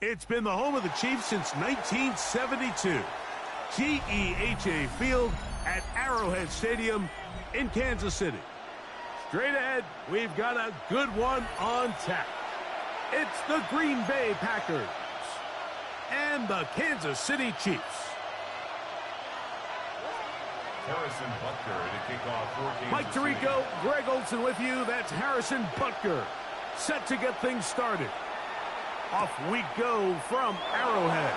It's been the home of the Chiefs since 1972. GEHA Field at Arrowhead Stadium in Kansas City. Straight ahead, we've got a good one on tap. It's the Green Bay Packers and the Kansas City Chiefs. Harrison Butker to kick off for Kansas Mike Tirico, Greg Olson with you. That's Harrison Butker, set to get things started. Off we go from Arrowhead.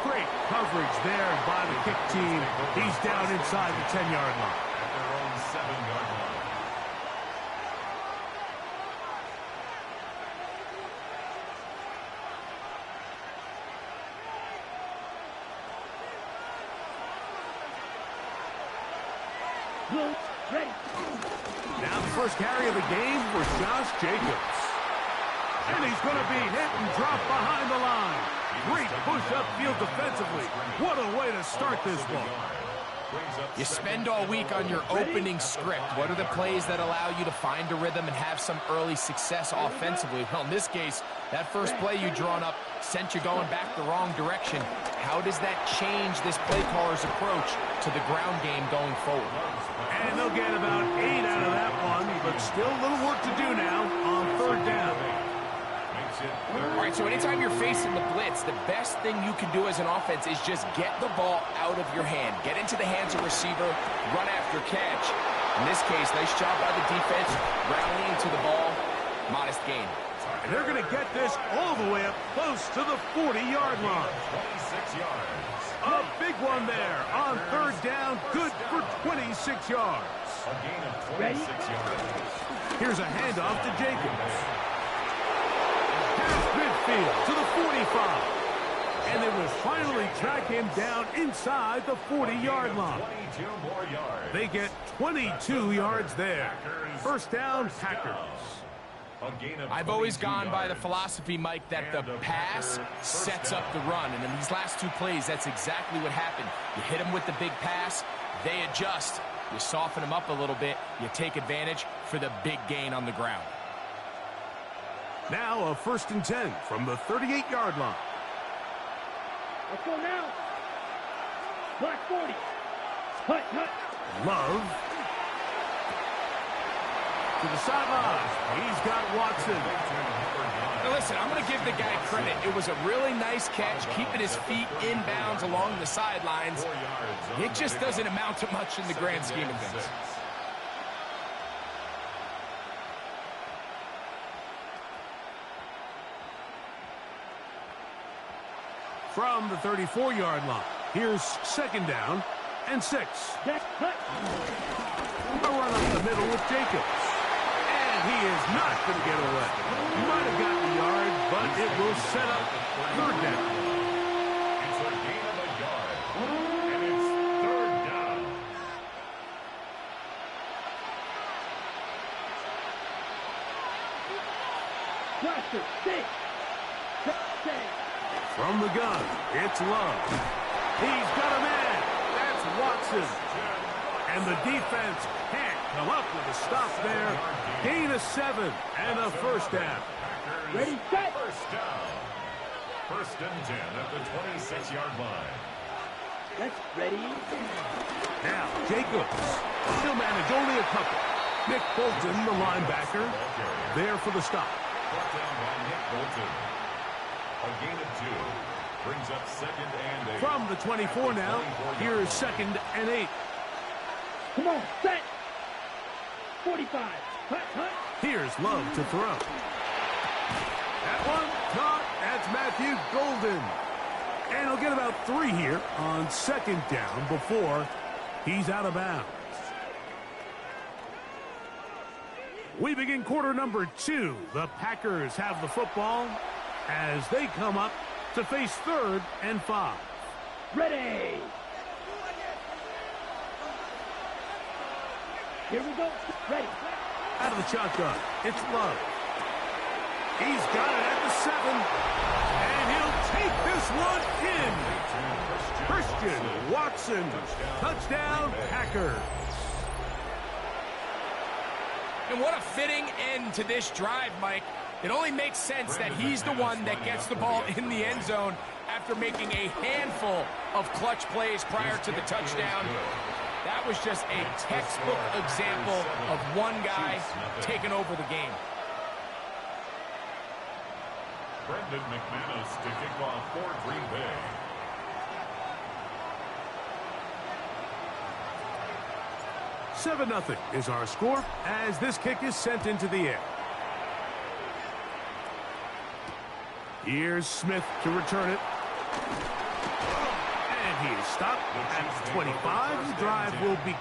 Great coverage there by the kick team. He's down inside the 10-yard line. At their own 7-yard line. Now the first carry of the game for Josh Jacobs. And he's going to be hit and dropped behind the line. Great push upfield defensively. What a way to start this one. You spend all week on your opening script. What are the plays that allow you to find a rhythm and have some early success offensively? Well, in this case, that first play you drawn up sent you going back the wrong direction. How does that change this play caller's approach to the ground game going forward? And they'll get about 8 out of that one, but still a little work to do now on third down. All right, so anytime you're facing the blitz, the best thing you can do as an offense is just get the ball out of your hand. Get into the hands of receiver, run after catch. In this case, nice job by the defense, rallying to the ball, modest gain. And they're going to get this all the way up close to the 40-yard line. 26 yards. A big one there on third down, good for 26 yards. A gain of 26 yards. Here's a handoff to Jacobs. Half midfield to the 45. And they will finally track him down inside the 40-yard line. 22 more yards. They get 22 yards there. First down, Packers. I've always gone by the philosophy, Mike, that the pass sets up the run. And in these last two plays, that's exactly what happened. You hit them with the big pass, they adjust. You soften them up a little bit, you take advantage for the big gain on the ground. Now a 1st and 10 from the 38-yard line. Let's go now. Black 40. Hut, hut. Love. To the sideline. He's got Watson. Now listen, I'm going to give the guy credit. It was a really nice catch, keeping his feet inbounds along the sidelines. It just doesn't amount to much in the grand scheme of things. From the 34-yard line, here's 2nd down and 6. A run up the middle with Jacobs. And he is not going to get away. He might have gotten a yard, but it will set up 3rd down. It's a gain of a yard. And it's 3rd down. Blaster, stay. From the gun, it's Love. He's got a man. That's Watson. And the defense can't come up with a stop there. Gain of 7 and a 1st down. Ready, set. 1st down. 1st and 10 at the 26-yard line. That's ready. Now, Jacobs. He'll manage only a couple. Nick Bolton, the linebacker, there for the stop. Brought down by Nick Bolton. A gain of 2 brings up 2nd and 8. From the 24 now, here's 2nd and 8. Come on, set. 45. Hut, hut. Here's Love to throw. That one caught. That's Matthew Golden. And he'll get about 3 here on 2nd down before he's out of bounds. We begin quarter number 2. The Packers have the football as they come up to face 3rd and 5. Ready. Here we go. Ready. Out of the shotgun, it's Love. He's got it at the 7, and he'll take this one in. Christian Watson, touchdown Packers. And what a fitting end to this drive, Mike. It only makes sense that he's the one that gets the ball in the end zone after making a handful of clutch plays prior to the touchdown. That was just a textbook example of one guy taking over the game. Brendan McManus to kick off for Green Bay. "7-0 is our score as this kick is sent into the air. Here's Smith to return it. And he is stopped at 25. The drive will be...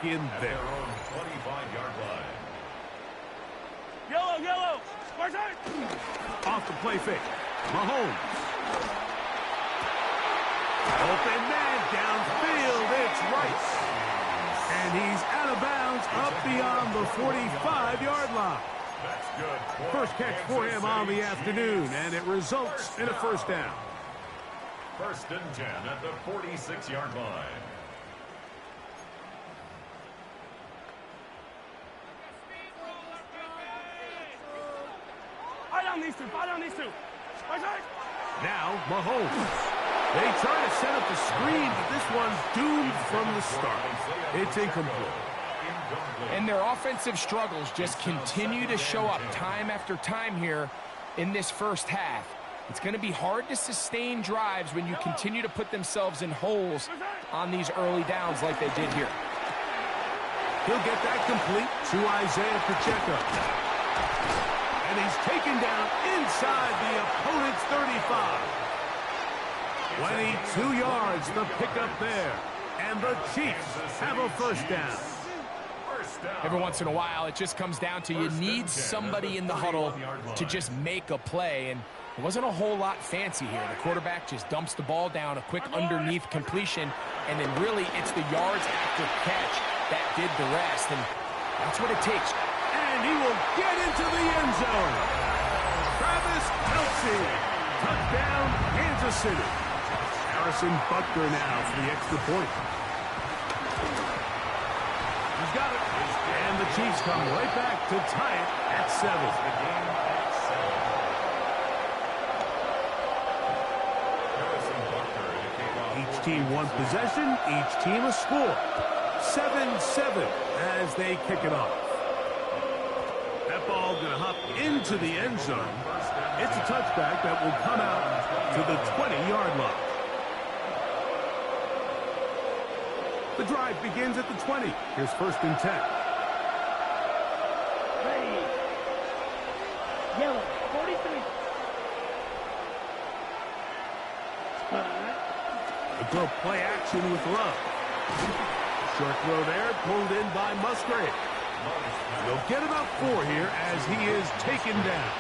in At there. their own 25-yard line. Yellow, yellow. Off the play fake. Mahomes. Open man downfield. It's Rice. And he's out of bounds up beyond the 45-yard line. That's good. First catch for him on the afternoon, and it results in a first down. 1st and 10 at the 46-yard line. Fight on these two. Now, Mahomes. They try to set up the screen, but this one's doomed from the start. It's incomplete. And their offensive struggles just continue to show up time after time here in this first half. It's going to be hard to sustain drives when you continue to put themselves in holes on these early downs like they did here. He'll get that complete to Isaiah Pacheco. And he's taken down inside the opponent's 35. 22 yards, the pickup there. And the Chiefs have a first down. Every once in a while, it just comes down to you need somebody in the huddle to just make a play. And it wasn't a whole lot fancy here. The quarterback just dumps the ball down, a quick underneath completion, and then really it's the yards after catch that did the rest. And that's what it takes. And he will get into the end zone. Travis Kelce. Touchdown, Kansas City. Harrison Butker now for the extra point. He's got it. And the Chiefs come right back to tie it at 7. Each team one possession, each team a score. 7-7 as they kick it off. That ball going to hop into the end zone. It's a touchback that will come out to the 20-yard line. The drive begins at the 20. Here's 1st and 10. Ready. Yellow, 43. The throw play action with Love. Short throw there, pulled in by Musgrave. He'll get about 4 here as he is taken down.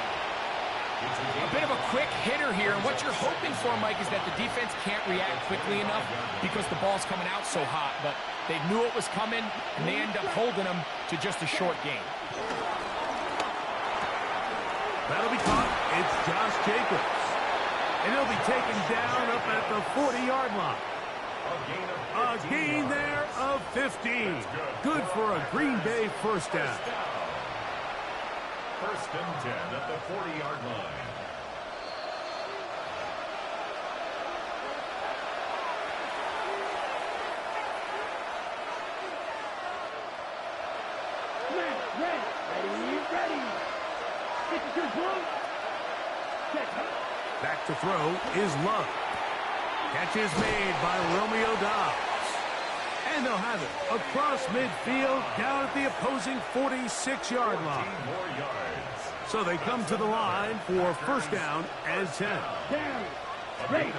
A bit of a quick hitter here, and what you're hoping for, Mike, is that the defense can't react quickly enough because the ball's coming out so hot, but they knew it was coming, and they end up holding them to just a short game. That'll be caught. It's Josh Jacobs. And he'll be taken down up at the 40-yard line. A gain there of 15. Good for a Green Bay first down. First and 10 at the 40-yard line. Ready. Back to throw is Love. Catch is made by Romeo Dobbs. And they'll have it across midfield down at the opposing 46-yard line. So they come to the line for first down and 10. Down. Ready.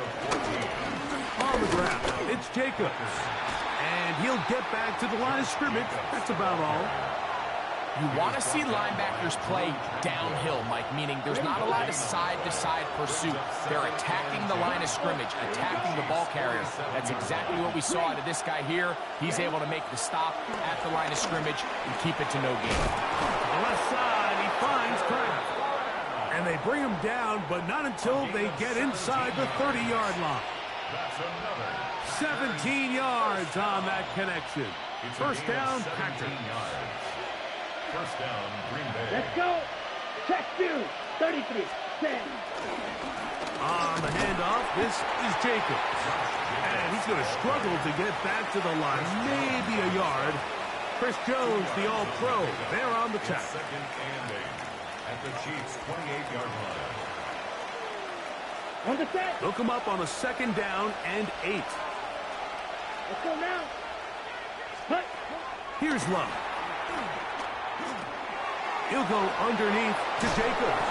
On the ground, it's Jacobs. And he'll get back to the line of scrimmage. That's about all. You want to see linebackers play downhill, Mike, meaning there's not a lot of side-to-side pursuit. They're attacking the line of scrimmage, attacking the ball carrier. That's exactly what we saw out of this guy here. He's able to make the stop at the line of scrimmage and keep it to no gain. On the left side, he finds Kraft. And they bring him down, but not until they get inside the 30-yard line. 17 yards on that connection. First down, Packers. First down, Green Bay. Let's go. Check 2. 33. 10. On the handoff, this is Jacobs. And he's going to struggle to get back to the line. Maybe a yard. Chris Jones, the All-Pro, there on the tack. Second and 8 at the Chiefs' 28-yard line. On the set. Look him up on a second down and 8. Let's go now. Hut. Here's Love. He'll go underneath to Jacobs.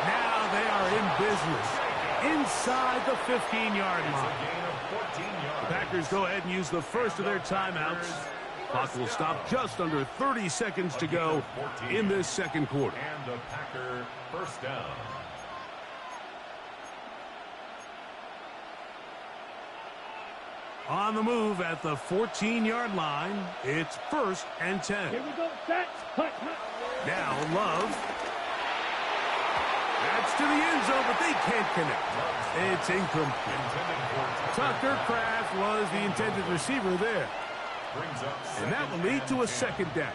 Now they are in business inside the 15-yard line. The Packers go ahead and use the first of their timeouts. Clock will stop just under 30 seconds to go in this second quarter. And the Packer first down. On the move at the 14-yard line, it's first and 10. Here we go. Set. Hut. Now Love. That's to the end zone, but they can't connect. It's incomplete. Tucker Kraft was the intended receiver there. And that will lead to a second down.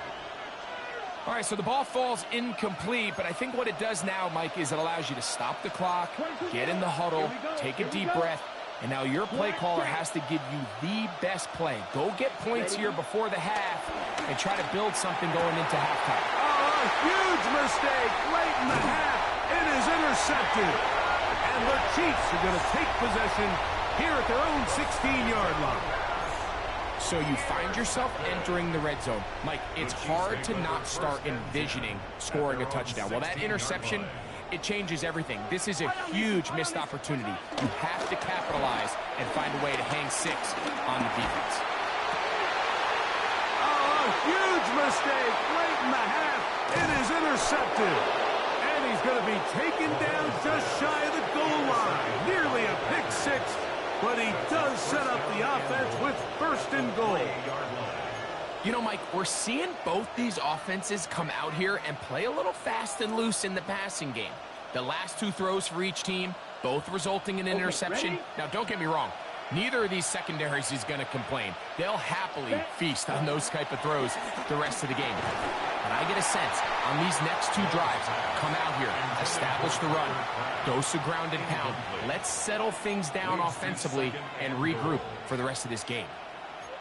All right, so the ball falls incomplete, but I think what it does now, Mike, is it allows you to stop the clock, get in the huddle, take a deep breath, and now your play caller has to give you the best play. Go get points here before the half and try to build something going into halftime. Oh, a huge mistake late in the half. It is intercepted. And the Chiefs are going to take possession here at their own 16-yard line. So you find yourself entering the red zone. Mike, it's hard to not start envisioning scoring a touchdown. Well, that interception, it changes everything. This is a huge missed opportunity. You have to capitalize and find a way to hang 6 on the defense. Oh, a huge mistake late in the half. It is intercepted. And he's going to be taken down just shy of the goal line. Nearly a pick 6. But he does set up the offense with first and goal. You know, Mike, we're seeing both these offenses come out here and play a little fast and loose in the passing game. The last 2 throws for each team, both resulting in an interception. Now, don't get me wrong. Neither of these secondaries is going to complain. They'll happily feast on those type of throws the rest of the game. But I get a sense on these next 2 drives, come out here, establish the run, dose of ground and pound. Let's settle things down offensively and regroup for the rest of this game.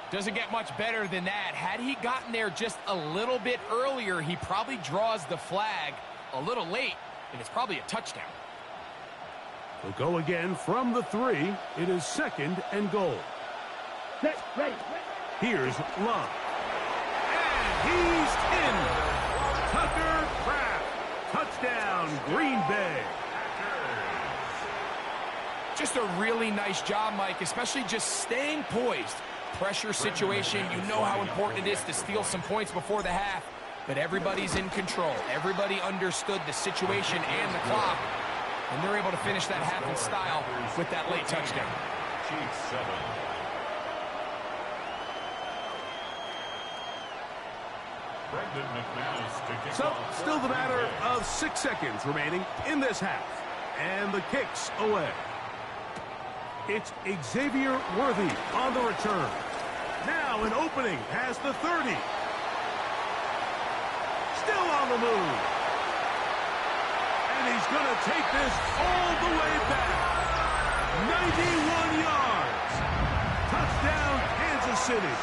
Doesn't get much better than that. Had he gotten there just a little bit earlier, he probably draws the flag a little late, and it's probably a touchdown. We'll go again from the 3. It is second and goal. Set. Ready. Here's Love. And he's in. Tucker Kraft. Touchdown, Green Bay. Just a really nice job, Mike, especially just staying poised. Pressure situation, you know how important it is to steal some points before the half, but everybody's in control. Everybody understood the situation and the clock, and they're able to finish that half in style with that late touchdown. Chiefs 7. So, still the matter of 6 seconds remaining in this half. And the kick's away. It's Xavier Worthy on the return. Now an opening past the 30. Still on the move. And he's going to take this all the way back. 91 yards. Touchdown, Kansas City.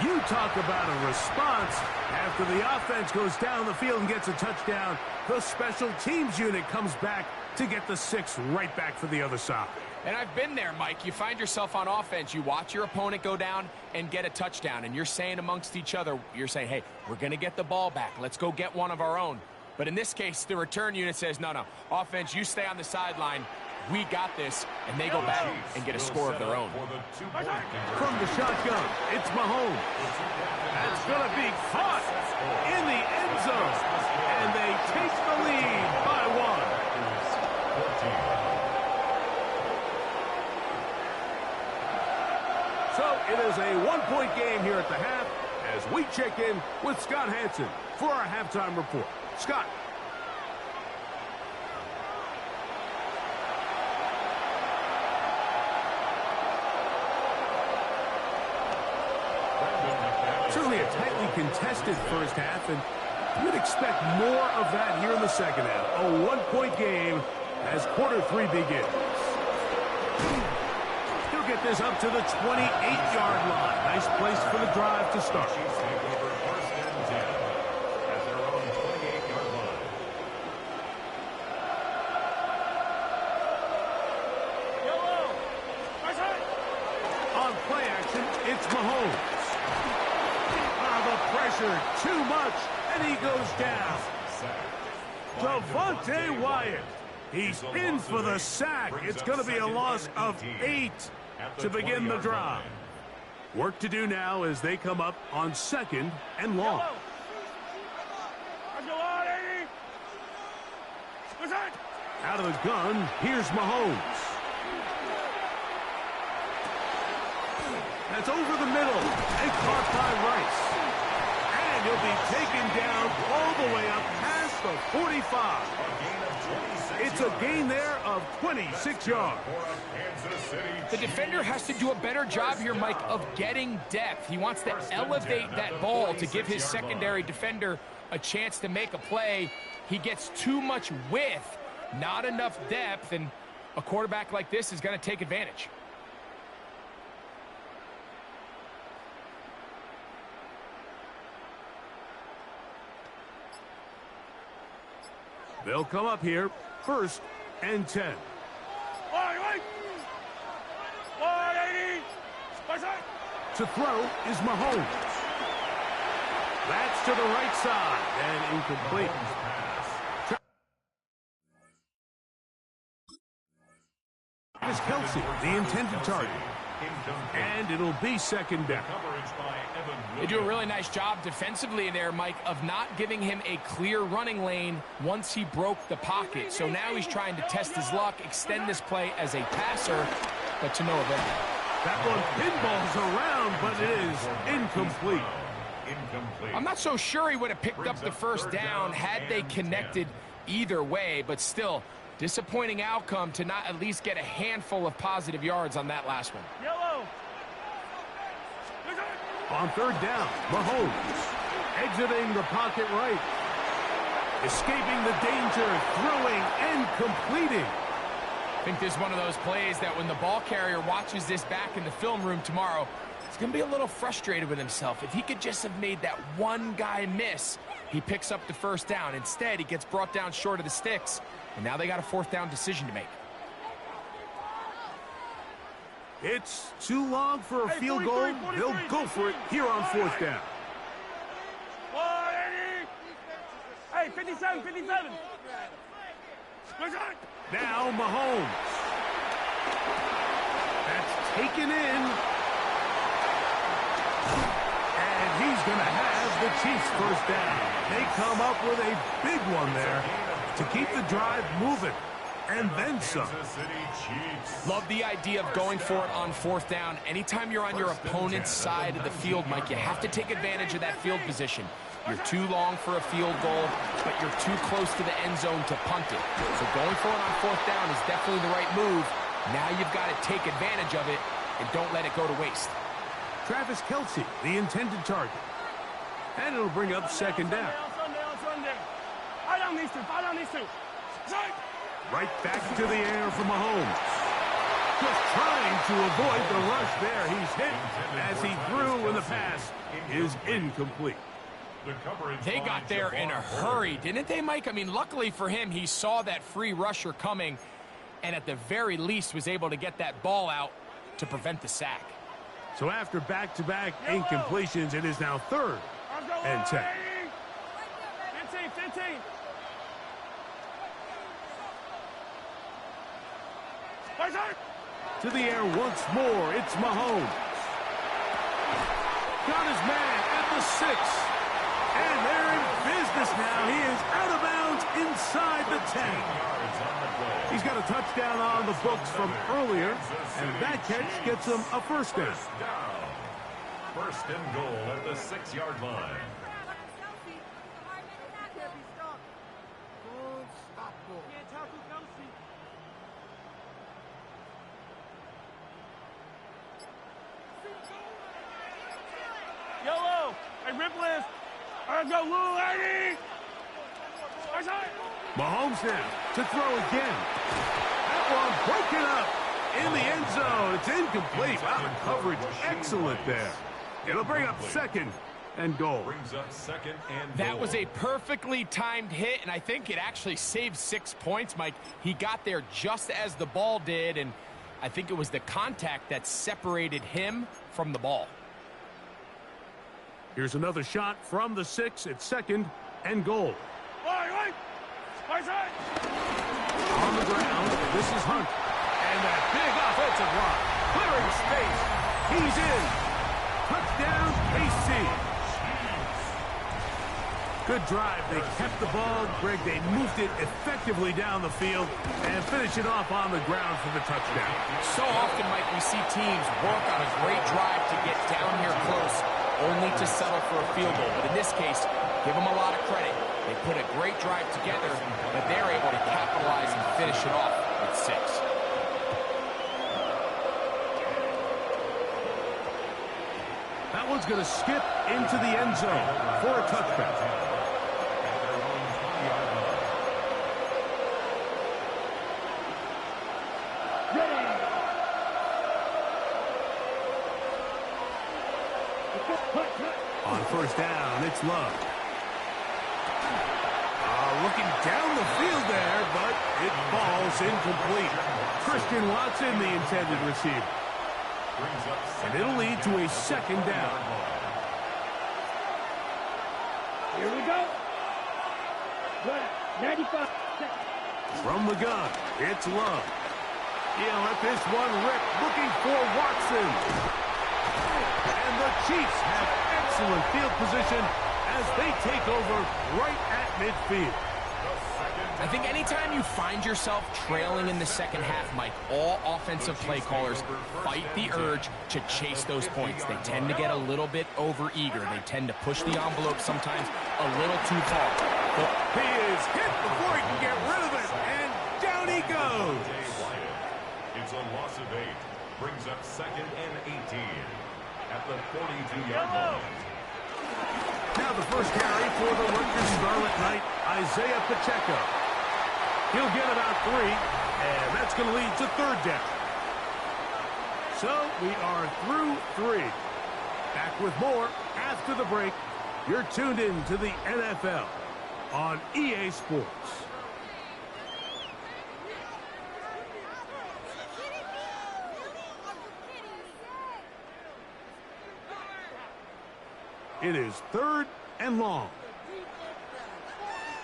You talk about a response. After the offense goes down the field and gets a touchdown, the special teams unit comes back to get the 6 right back for the other side. And I've been there, Mike. You find yourself on offense, you watch your opponent go down and get a touchdown, and you're saying amongst each other, you're saying, hey, we're going to get the ball back. Let's go get one of our own. But in this case, the return unit says, no, offense, you stay on the sideline. We got this, and they go back and get a score of their own. From the shotgun, it's Mahomes. That's going to be caught in the end zone, and they take the lead by 1. So it is a 1-point game here at the half as we check in with Scott Hansen for our halftime report. Scott. Certainly a tightly contested first half, and you'd expect more of that here in the second half. A 1-point game as quarter 3 begins. He'll get this up to the 28-yard line. Nice place for the drive to start. On play action, it's Mahomes. Pressure too much, and he goes down. Devontae Wyatt. He's in for the sack. It's going to be a loss of 8 to begin the drive. Work to do now as they come up on 2nd and long. Out of the gun, here's Mahomes. That's over the middle and caught by Rice. He'll be taken down all the way up past the 45. It's a gain there of 26 yards. The defender has to do a better job here, Mike, of getting depth. He wants to elevate that ball to give his secondary defender a chance to make a play. He gets too much width, not enough depth, and a quarterback like this is going to take advantage. They'll come up here, 1st and 10. To throw is Mahomes. That's to the right side and incomplete. Travis Kelce, the intended target. And it'll be 2nd down. They do a really nice job defensively in there, Mike, of not giving him a clear running lane once he broke the pocket. So now he's trying to test his luck, extend this play as a passer, but to no avail. That one pinballs around, but it is incomplete. I'm not so sure he would have picked up the 1st down had they connected either way, but still, disappointing outcome to not at least get a handful of positive yards on that last one. On 3rd down, Mahomes exiting the pocket right. Escaping the danger, throwing and completing. I think this is one of those plays that when the ball carrier watches this back in the film room tomorrow, he's going to be a little frustrated with himself. If he could just have made that one guy miss, he picks up the 1st down. Instead, he gets brought down short of the sticks, and now they got a 4th down decision to make. It's too long for a field goal. They'll go for it here on 4th down. Hey, 57, 57. Now Mahomes. That's taken in. And he's going to have the Chiefs 1st down. They come up with a big one there to keep the drive moving. And then some. Love the idea of going for it on 4th down. Anytime you're on your opponent's side of the field, Mike, you have to take advantage of that field position. You're too long for a field goal, but you're too close to the end zone to punt it. So going for it on 4th down is definitely the right move. Now you've got to take advantage of it and don't let it go to waste. Travis Kelce, the intended target. And it'll bring up 2nd down. Right back to the air for Mahomes. Just trying to avoid the rush there. He's hit as he threw, and the pass is incomplete. They got there in a hurry, didn't they, Mike? I mean, luckily for him, he saw that free rusher coming and at the very least was able to get that ball out to prevent the sack. So after back-to-back incompletions, it is now 3rd and 10. 15. To the air once more, it's Mahomes. Got his man at the 6. And they're in business now. He is out of bounds inside the 10. He's got a touchdown on the books from earlier, and that catch gets him a 1st down. 1st and goal at the 6-yard line. Yellow. Hey, Ripley. Let's go, Lou, Eddie. Mahomes now to throw again. That one broken up in the end zone. It's incomplete. Wow, the coverage excellent there. It'll bring up 2nd and goal. Brings up 2nd and goal. That was a perfectly timed hit, and I think it actually saved 6 points, Mike. He got there just as the ball did, and I think it was the contact that separated him from the ball. Here's another shot from the 6 at 2nd and goal. On the ground, this is Hunt. And that big offensive line, clearing space. He's in. Touchdown, KC. Good drive. They kept the ball. Greg, they moved it effectively down the field and finish it off on the ground for the touchdown. So often, Mike, we see teams work on a great drive to get down here close, only to settle for a field goal. But in this case, give them a lot of credit. They put a great drive together, but they're able to capitalize and finish it off with 6. That one's going to skip into the end zone for a touchback. On 1st down, it's Love. Looking down the field there, but it falls incomplete. Christian Watson, the intended receiver. And it'll lead to a 2nd down. Here we go. 95 seconds. From the gun, it's Love. He'll let this one rip, looking for Watson. And the Chiefs have excellent field position as they take over right at midfield. I think anytime you find yourself trailing in the 2nd half, Mike, all offensive play callers fight the urge to chase those points. They tend to get a little bit over-eager. They tend to push the envelope sometimes a little too far. He is hit before he can get rid of it, and down he goes. It's a loss of 8. Brings up 2nd and 18 at the 42-yard line. Now the first carry for the Rutgers Scarlet Knight, Isaiah Pacheco. He'll get about 3, and that's going to lead to 3rd down. So we are through 3. Back with more after the break. You're tuned in to the NFL on EA Sports. It is 3rd and long.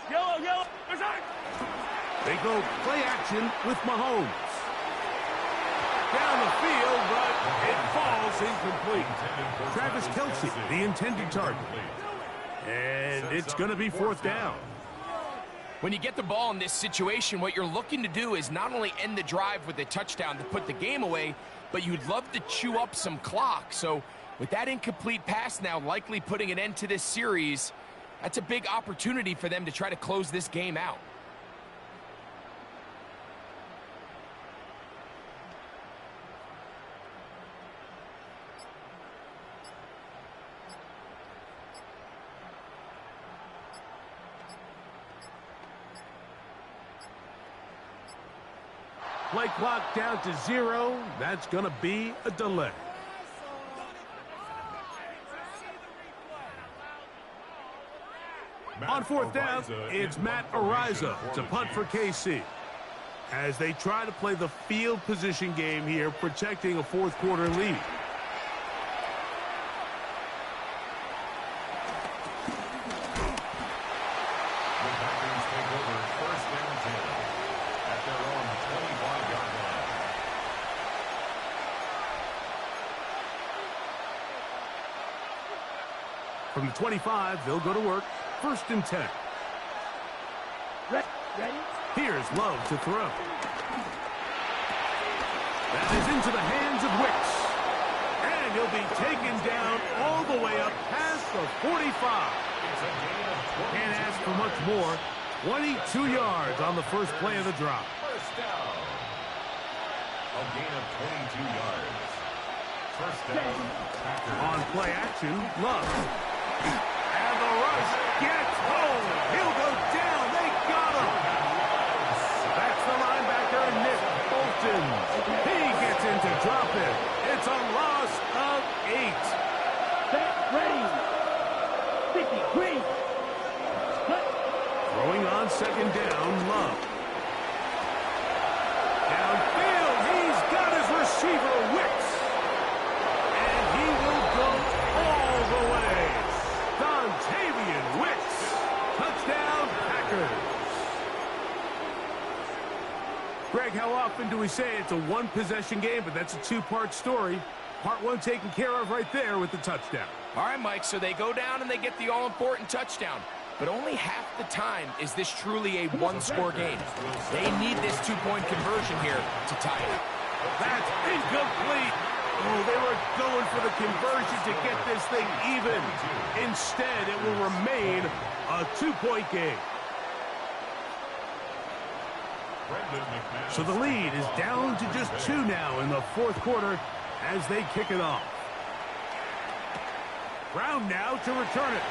Yellow. They go play action with Mahomes. Down the field, but it falls incomplete. Travis Kelce, the intended target. And it's going to be 4th down. When you get the ball in this situation, what you're looking to do is not only end the drive with a touchdown to put the game away, but you'd love to chew up some clock. So with that incomplete pass now likely putting an end to this series, That's a big opportunity for them to try to close this game out. Play clock down to 0. That's going to be a delay. On fourth down, it's Matt Ariza to punt for KC. As they try to play the field position game here, protecting a fourth quarter lead. From the 25, they'll go to work. 1st and 10. Ready? Here's Love to throw. That is into the hands of Wicks. And he'll be taken down all the way up past the 45. Can't ask for much more. 22 yards on the first play of the drop. First down. A gain of 22 yards. First down. On play action, Love. And the rush gets home. He'll go down. They got him. That's the linebacker, Nick Bolton. He gets in to drop it. It's a loss of 8. Set, ready. 50, green. Throwing on 2nd down, Love. Downfield, he's got his receiver, Wicks. And he will go all the way. Dontavian Wicks. Touchdown, Packers. Greg, how often do we say it's a one-possession game, but that's a two-part story? Part 1 taken care of right there with the touchdown. All right, Mike, so they go down and they get the all-important touchdown. But only half the time is this truly a one-score game. They need this two-point conversion here to tie it. That's incomplete. Oh, they were going for the conversion to get this thing even. Instead, it will remain a two-point game. So the lead is down to just 2 now in the fourth quarter as they kick it off. Brown now to return it.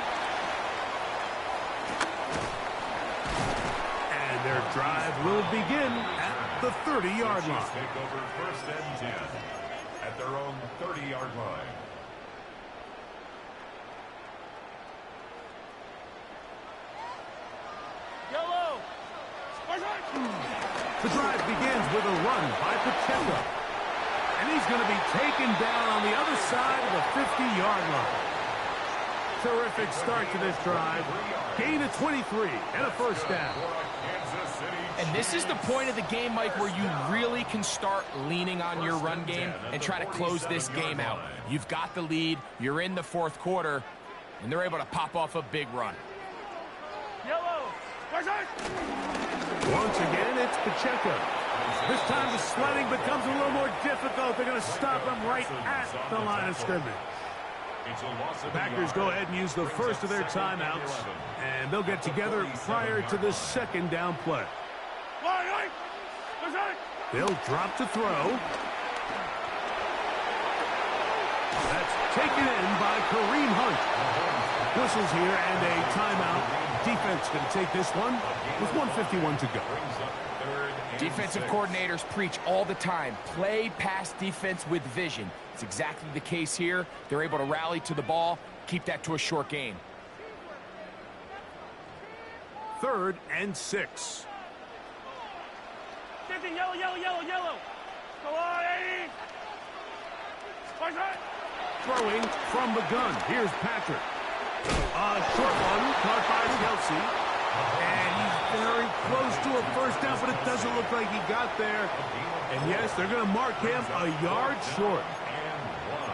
And their drive will begin at the 30-yard line. Take over 1st and 10 at their own 30-yard line. Yellow. The drive begins with a run by Pacheco. And he's going to be taken down on the other side of the 50-yard line. Terrific start to this drive. Gain of 23 and a 1st down. And this is the point of the game, Mike, where you really can start leaning on your run game and try to close this game out. You've got the lead, you're in the fourth quarter, and they're able to pop off a big run. Yellow. Once again, it's Pacheco. This time the sledding becomes a little more difficult. They're going to stop him right at the line of scrimmage. The Packers go ahead and use the first of their timeouts, and they'll get together prior to the 2nd down play. They'll drop to throw. That's taken in by Kareem Hunt. Whistles here and a timeout. Defense going to take this one with 1:51 to go. Defensive coordinators preach all the time, play pass defense with vision. It's exactly the case here. They're able to rally to the ball, keep that to a short gain. 3rd and 6. Yellow. Go on, Eddie. Throwing from the gun. Here's Patrick. A short one caught by Kelsey. And he's very close to a 1st down, but it doesn't look like he got there. And yes, they're going to mark him a yard short.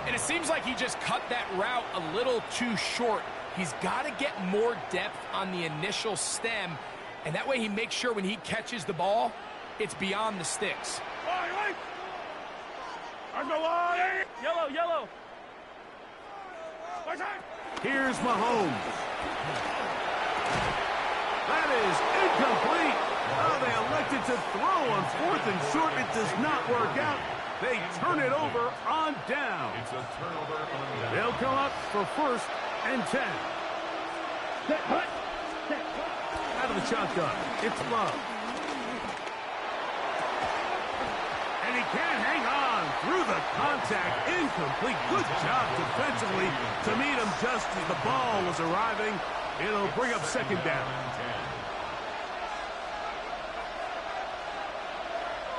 And it seems like he just cut that route a little too short. He's got to get more depth on the initial stem, and that way he makes sure when he catches the ball, it's beyond the sticks. Yellow. Here's Mahomes. to throw on 4th and short. It does not work out. They turn it over on down. It's a turnover on down. They'll come up for 1st and 10. Set, hut. Set, hut. Out of the shotgun, it's Love. And he can't hang on through the contact. Incomplete. Good job defensively to meet him just as the ball was arriving. It'll bring up 2nd down.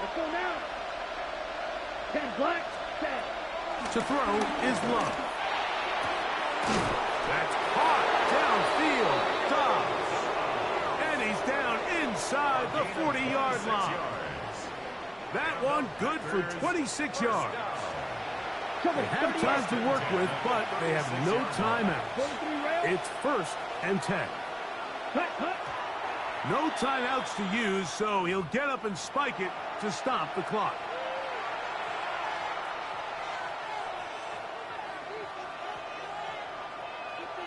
Let's go now. 10 black, set. To throw is Love. That's caught downfield. Dobbs. And he's down inside the 40-yard line. That one good for 26 yards. They have time to work with, but they have no timeouts. It's 1st and 10. No timeouts to use, so he'll get up and spike it to stop the clock.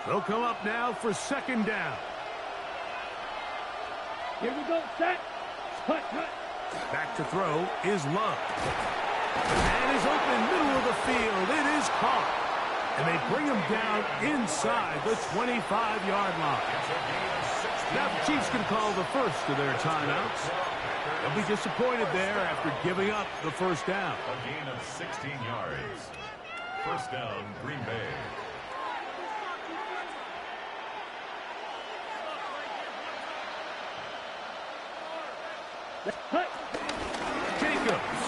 They'll come up now for 2nd down. Here we go, set. Hut, hut. Back to throw is Love. And he's open middle of the field. It is caught. And they bring him down inside the 25-yard line. Now the Chiefs can call the first of their timeouts. They'll be disappointed there after giving up the 1st down. A gain of 16 yards. 1st down, Green Bay. Jacobs.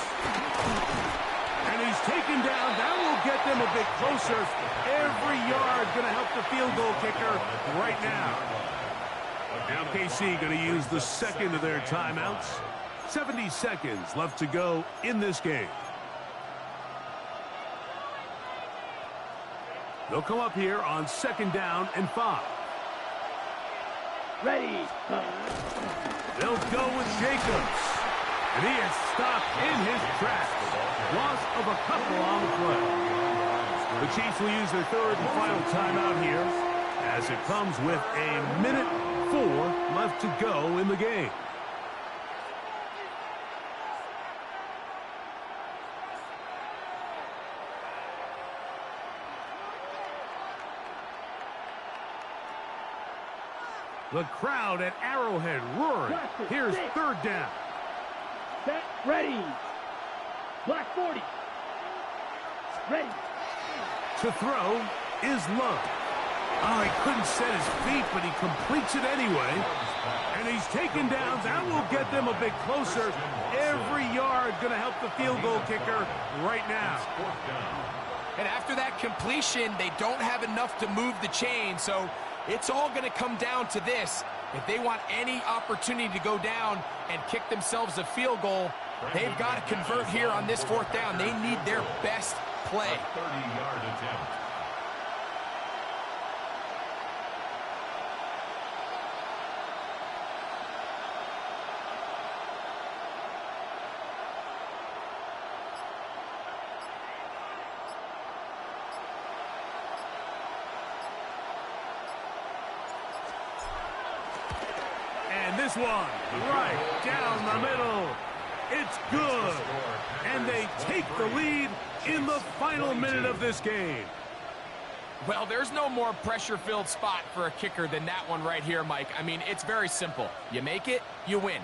And he's taken down. That will get them a bit closer. Every yard going to help the field goal kicker right now. Now KC going to use the 2nd of their timeouts. 70 seconds left to go in this game. They'll come up here on 2nd down and 5. Ready. They'll go with Jacobs. And he is stopped in his tracks. Loss of a couple on the play. The Chiefs will use their 3rd and final timeout here as it comes with 1:04 left to go in the game. The crowd at Arrowhead roaring. Here's 3rd down. Set, ready. Black 40. Ready. To throw is Love. Oh, he couldn't set his feet, but he completes it anyway. And he's taken down. That will get them a bit closer. Every yard going to help the field goal kicker right now. And after that completion, they don't have enough to move the chain, so it's all going to come down to this. If they want any opportunity to go down and kick themselves a field goal, they've got to convert here on this 4th down. They need their best play. 30-yard attempt. And this one, right down the middle. It's good. And they take the lead in the final minute of this game. Well, there's no more pressure-filled spot for a kicker than that one right here, Mike. I mean, it's very simple. You make it, you win.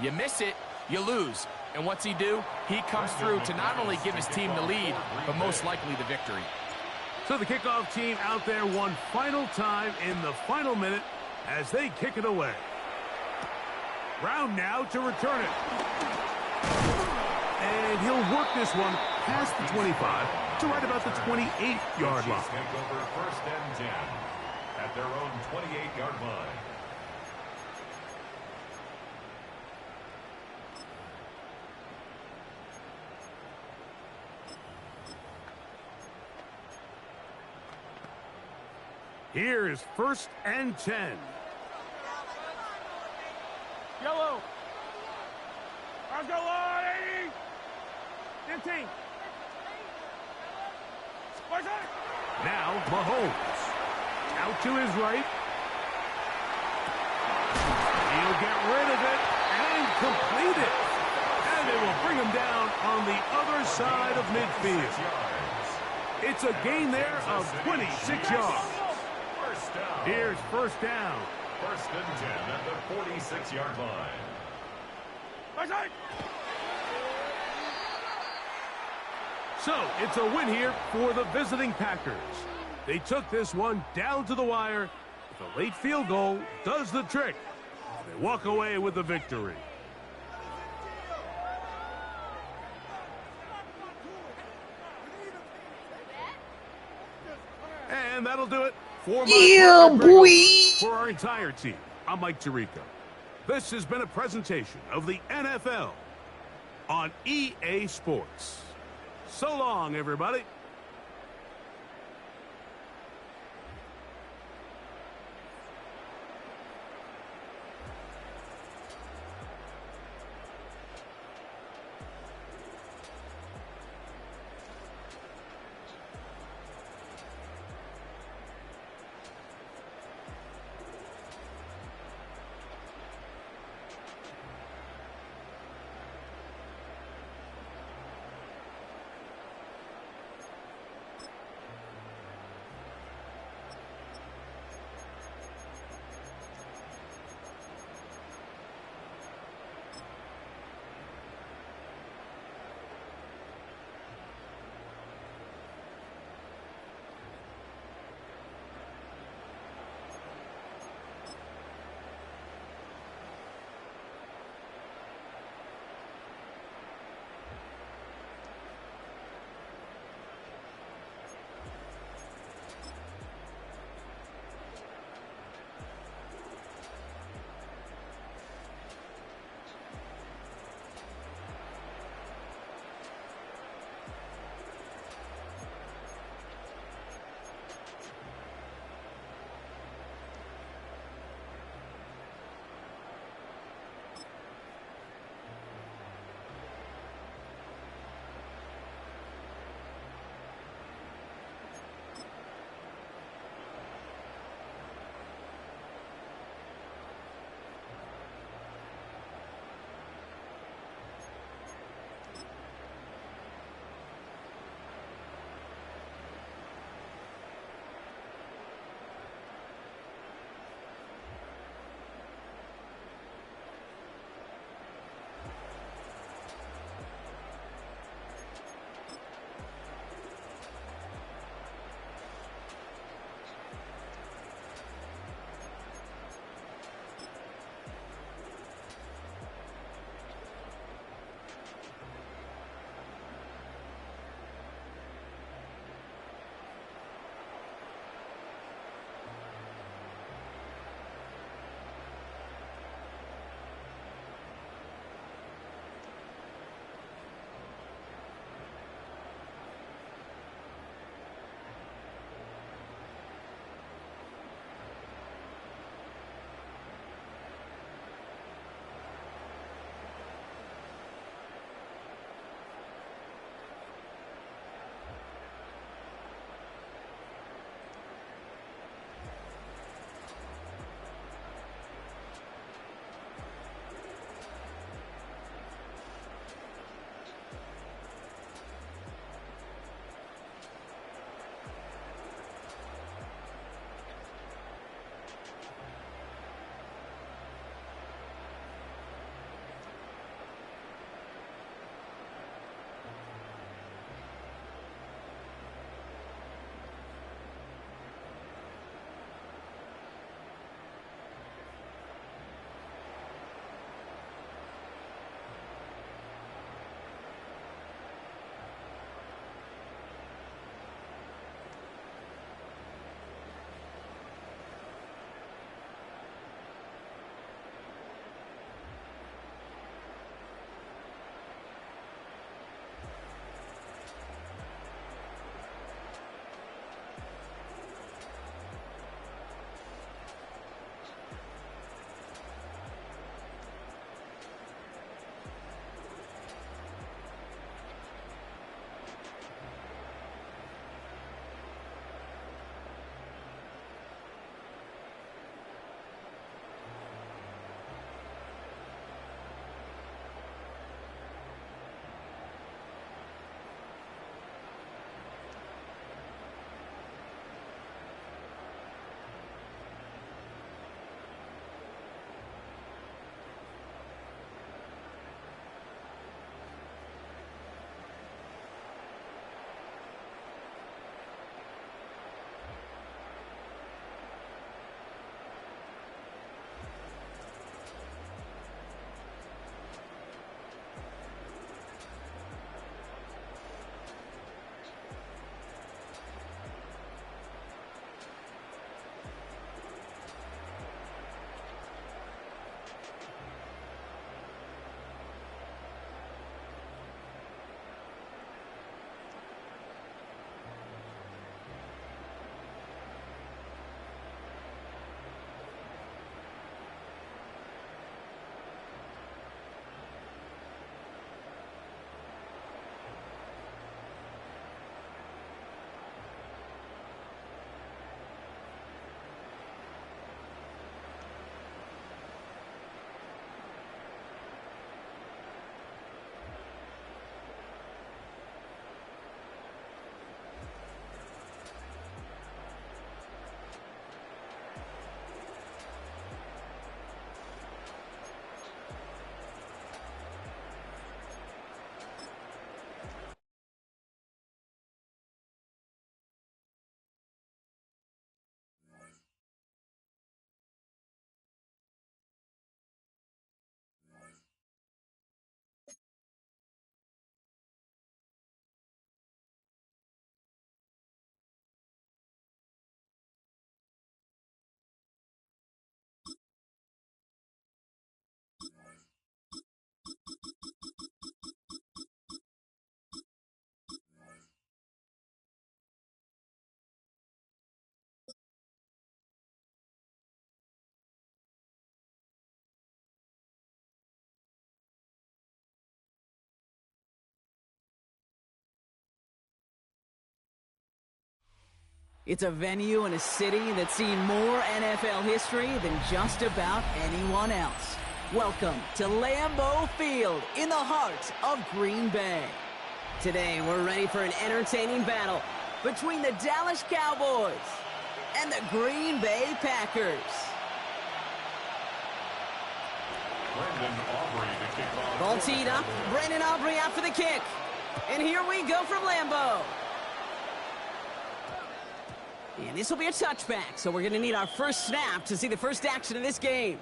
You miss it, you lose. And what's he do? He comes through to not only give his team the lead, but most likely the victory. So the kickoff team out there one final time in the final minute as they kick it away. Brown now to return it. And he'll work this one past the 25 to right about the 28-yard line. Take over 1st and 10 at their own 28-yard line. Here is 1st and 10. Yellow. Let's go on, 80. 15. Now Mahomes. Out to his right. He'll get rid of it and completed. And they will bring him down on the other side of midfield. It's a gain there of 26 yards. Here's first down. First and 10 at the 46-yard line. So it's a win here for the visiting Packers. They took this one down to the wire. The late field goal does the trick. They walk away with the victory. And that'll do it for for our entire team. I'm Mike Tirico. This has been a presentation of the NFL on EA Sports. So long, everybody. It's a venue and a city that's seen more NFL history than just about anyone else. Welcome to Lambeau Field in the heart of Green Bay. Today, we're ready for an entertaining battle between the Dallas Cowboys and the Green Bay Packers. Ball teed up. Brandon Aubrey out for the kick. And here we go from Lambeau. And this will be a touchback, so we're going to need our first snap to see the first action of this game.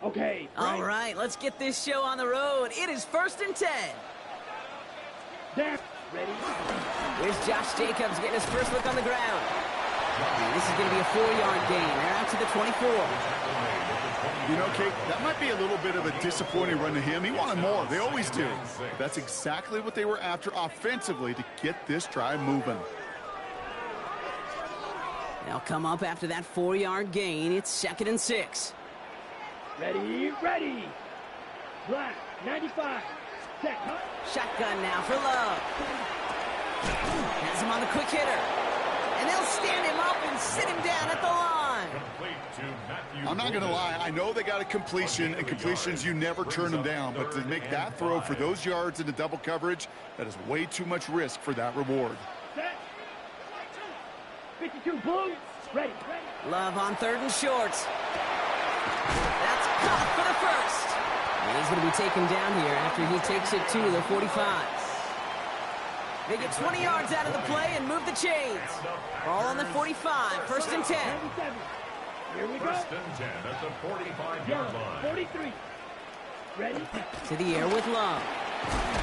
Okay. All right, let's get this show on the road. It is 1st and 10. There. Ready? Here's Josh Jacobs getting his first look on the ground. And this is going to be a 4-yard gain. They're out to the 24. You know, Kate, that might be a little bit of a disappointing run to him. He wanted more. They always do. That's exactly what they were after offensively to get this drive moving. They'll come up after that 4-yard gain. It's 2nd and 6. Ready, ready. Black, 95. Set, huh? Shotgun now for Love. Has him on the quick hitter. And they'll stand him up and sit him down at the line. I'm not going to lie. I know they got a completion, and completions, you never turn them down. But to make that throw for those yards into double coverage, that is way too much risk for that reward. Set. 52, blue. Ready, ready. Love on 3rd and short. That's caught for the first. And he's going to be taken down here after he takes it to the 45. They get 20 yards out of the play and move the chains. Ball on the 45, 1st and 10. 97. Here we go. 1st and 10 at the 45-yard line. 43. Ready? To the air with Love.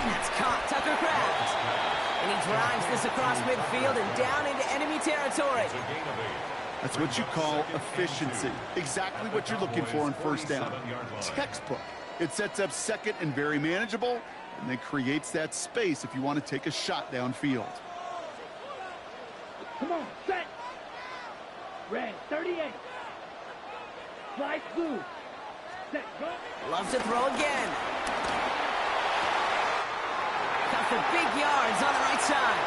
That's caught, Tucker Kraft. And he drives this across midfield and down into enemy territory. That's what you call efficiency. Exactly what you're looking for on 1st down. Textbook. It sets up 2nd and very manageable, and then creates that space if you want to take a shot downfield. Come on, set. Red, 38. Fly blue. Set, go. Loves to throw again. Got for big yards on the right side.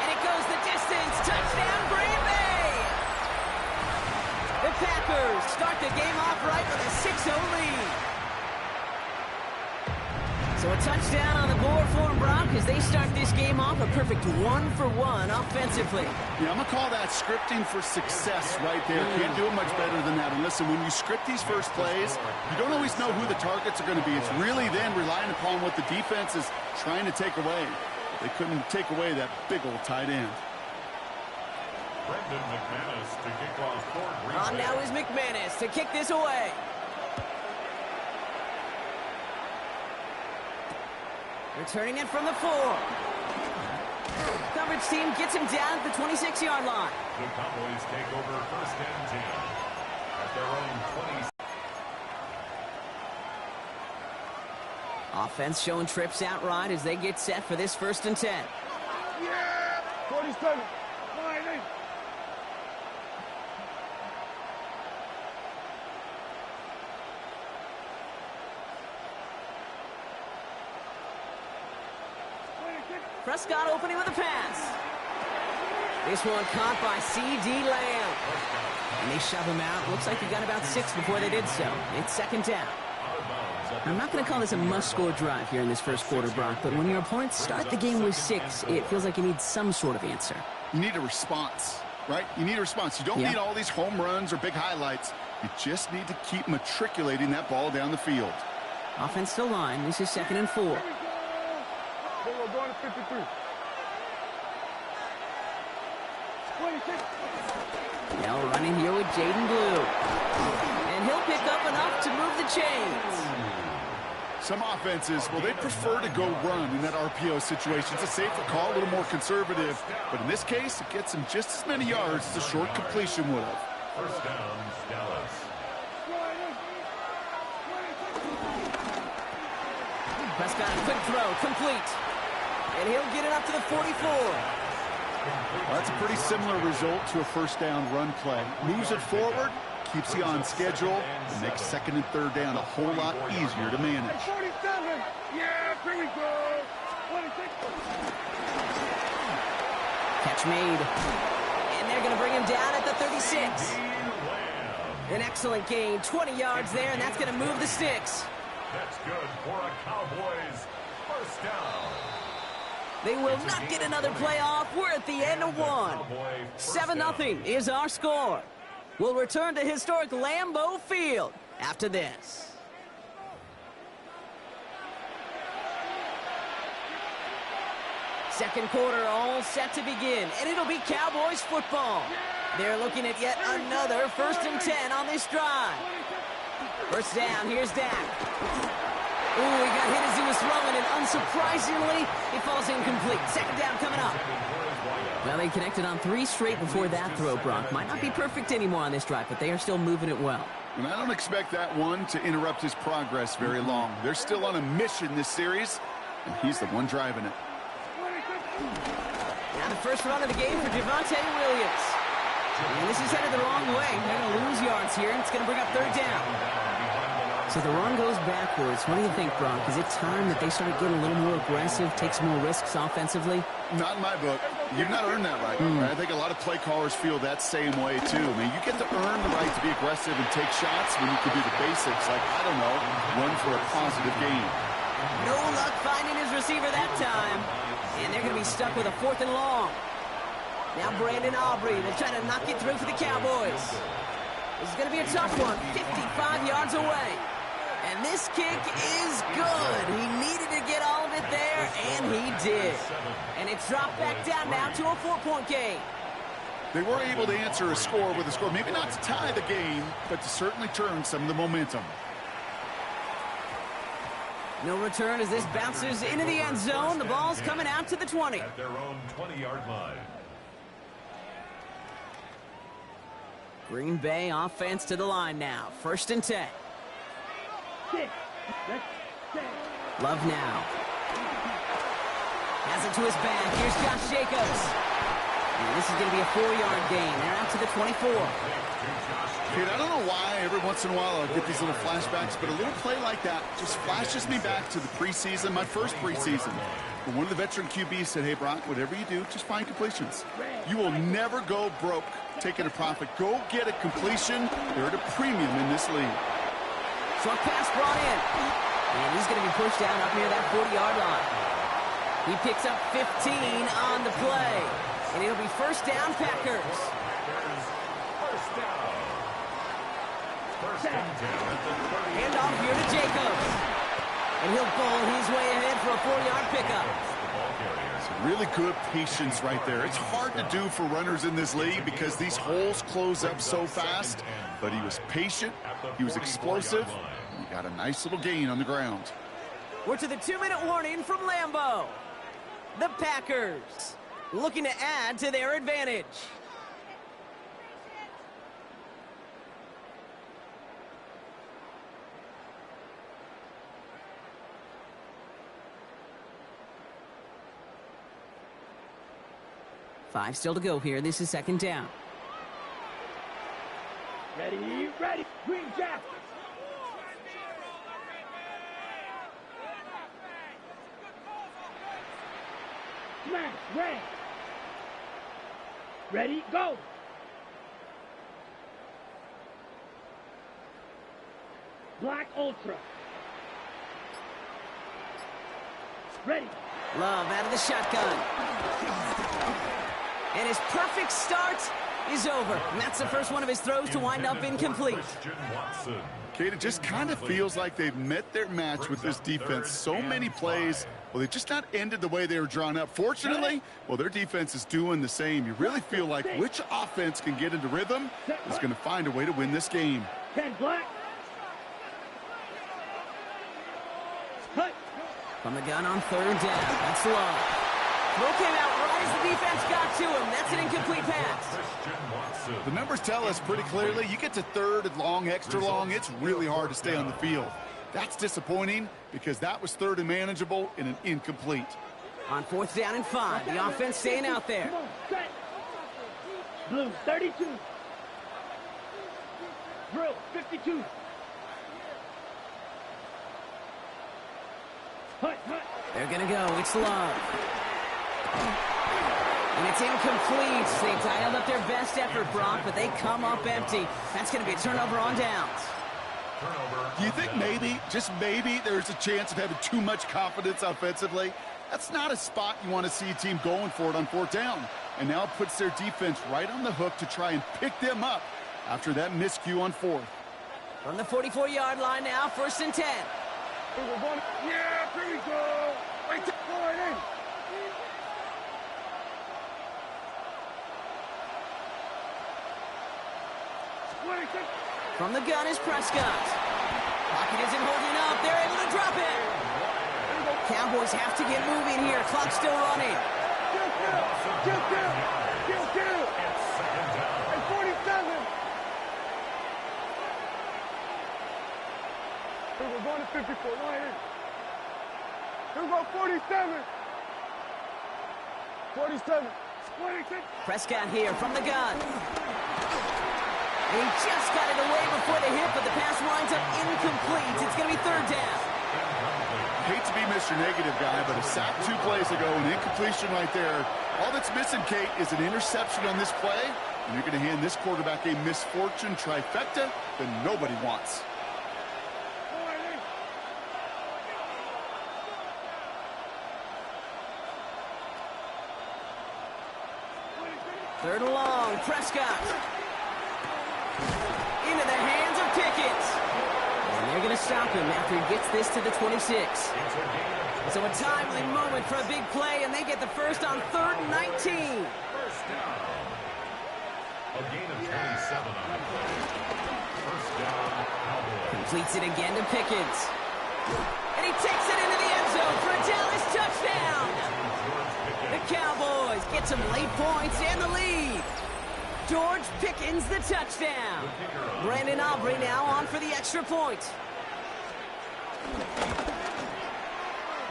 And it goes the distance. Touchdown, Green Bay! The Packers start the game off right with a 6-0 lead. So a touchdown on the board for them, Brock, as they start this game off a perfect 1-for-1 offensively. Yeah, I'm going to call that scripting for success right there. Can't do it much better than that. And listen, when you script these first plays, you don't always know who the targets are going to be. It's really then relying upon what the defense is trying to take away. They couldn't take away that big old tight end. Brendan McManus to kick off for Green Bay. On now is McManus to kick this away. Returning it from the 4. Coverage team gets him down at the 26-yard line. The Cowboys take over 1st and 10 at their own 20. Offense showing trips out right as they get set for this 1st and 10. Yeah! 47. Line in. Prescott opening with a pass. This one caught by C.D. Lamb. And they shove him out. Looks like he got about 6 before they did so. It's 2nd down. I'm not going to call this a must-score drive here in this first quarter, Brock, but when your opponents start the game with 6, it feels like you need some sort of answer. You need a response, right? You need a response. You don't need all these home runs or big highlights. You just need to keep matriculating that ball down the field. Offense still line. This is 2nd and 4. We're going to 53. 26. Now running here with Jaden Blue. And he'll pick up enough to move the chains. Some offenses, well, they prefer to go run in that RPO situation. It's a safer call, a little more conservative. But in this case, it gets him just as many yards as a short completion would have. 1st down, Dallas. Prescott, quick throw, complete. And he'll get it up to the 44. Well, that's a pretty similar result to a first down run play. Moves it forward, keeps you on schedule, and makes second and third down a whole lot easier to manage. 47. Yeah, here we go. 26. Catch made. And they're going to bring him down at the 36. An excellent gain, 20 yards there, and that's going to move the sticks. That's good for a Cowboys first down. They will not get another play off. We're at the end of one. 7-0 is our score. We'll return to historic Lambeau Field after this. Second quarter all set to begin, and it'll be Cowboys football. They're looking at yet another 1st and 10 on this drive. First down, here's Dak. Ooh, he got hit as he was throwing, and unsurprisingly, it falls incomplete. Second down coming up. Well, they connected on 3 straight before that throw, Brock. Might not be perfect anymore on this drive, but they are still moving it well. And I don't expect that one to interrupt his progress very long. They're still on a mission this series, and he's the one driving it. Now the first run of the game for Javonte Williams. And this is headed the wrong way. They're going to lose yards here, and it's going to bring up 3rd down. So the run goes backwards. What do you think, Brock? Is it time that they started getting a little more aggressive, take some more risks offensively? Not in my book. You've not earned that right. I think a lot of play callers feel that same way, too. I mean, you get to earn the right to be aggressive and take shots when you can do the basics, like, I don't know, run for a positive gain. No luck finding his receiver that time. And they're going to be stuck with a 4th and long. Now Brandon Aubrey will try to knock it through for the Cowboys. This is going to be a tough one, 55 yards away. And this kick is good. He needed to get all of it there, and he did. And it's dropped back down now to a 4-point game. They were able to answer a score with a score. Maybe not to tie the game, but to certainly turn some of the momentum. No return as this bounces into the end zone. The ball's coming out to the 20. At their own 20-yard line. Green Bay offense to the line now. 1st and 10. Love now. Has it to his back. Here's Josh Jacobs. And this is going to be a 4-yard gain. They're out to the 24. Kid, I don't know why every once in a while I'll get these little flashbacks, but a little play like that just flashes me back to the preseason, my first preseason. When one of the veteran QBs said, hey, Brock, whatever you do, just find completions. You will never go broke taking a profit. Go get a completion. They're at a premium in this league. Short pass brought in. And he's going to be pushed down up near that 40-yard line. He picks up 15 on the play. And it'll be 1st down, Packers. Hand off here to Jacobs. And he'll pull his way ahead for a 4-yard pickup. Some really good patience right there. It's hard to do for runners in this league because these holes close up so fast. But he was patient. He was explosive. He got a nice little gain on the ground. We're to the 2-minute warning from Lambeau. The Packers looking to add to their advantage. Five still to go here. This is 2nd down. Ready, ready. Green Jack. Smash, red. Ready, go. Black Ultra. Ready. Love out of the shotgun. And his perfect start is over. And that's the first one of his throws to wind up incomplete. Kate, it just kind of feels like they've met their match with this defense. So many plays, well, they just not ended the way they were drawn up. Fortunately, well, their defense is doing the same. You really feel like which offense can get into rhythm is going to find a way to win this game. 10 black. Cut. From the gun on 3rd down. That's low. Throw came out right as the defense got to him. That's an incomplete pass. The numbers tell us pretty clearly, you get to 3rd and long, extra long, it's really hard to stay on the field. That's disappointing because that was 3rd and manageable in an incomplete. On 4th down and 5, the offense staying out there. Come on, set. Blue, 32. Drill, 52. Hut. They're going to go. It's Love. And it's incomplete. They dialed up their best effort, Brock, but they come up empty. That's going to be a turnover on downs. Do you think maybe, just maybe, there's a chance of having too much confidence offensively? That's not a spot you want to see a team going for it on 4th down. And now it puts their defense right on the hook to try and pick them up after that miscue on 4th. From the 44-yard line now, 1st and 10. Yeah, here we go. Right there, going in. From the gun is Prescott. Pocket isn't holding up. They're able to drop it. Cowboys have to get moving here. Clock's still running. Kill. And 47. Here we're going to 54. Line in. Here we go, 47. 47. 26. Prescott here from the gun. And he just got it away before the hit, but the pass winds up incomplete. It's going to be 3rd down. I hate to be Mr. Negative guy, but a sack 2 plays ago, an incompletion right there. All that's missing, Kate, is an interception on this play, and you're going to hand this quarterback a misfortune trifecta that nobody wants. Third and long, Prescott. Into the hands of Pickens. And they're going to stop him after he gets this to the 26. So a timely moment for a big play, and they get the first on 3rd and 19. First down. A gain of 27 on the play. First down, Cowboys. Completes it again to Pickens. And he takes it into the end zone for a Dallas touchdown. The Cowboys get some late points and the lead. George Pickens the touchdown. Brandon Aubrey now on for the extra point.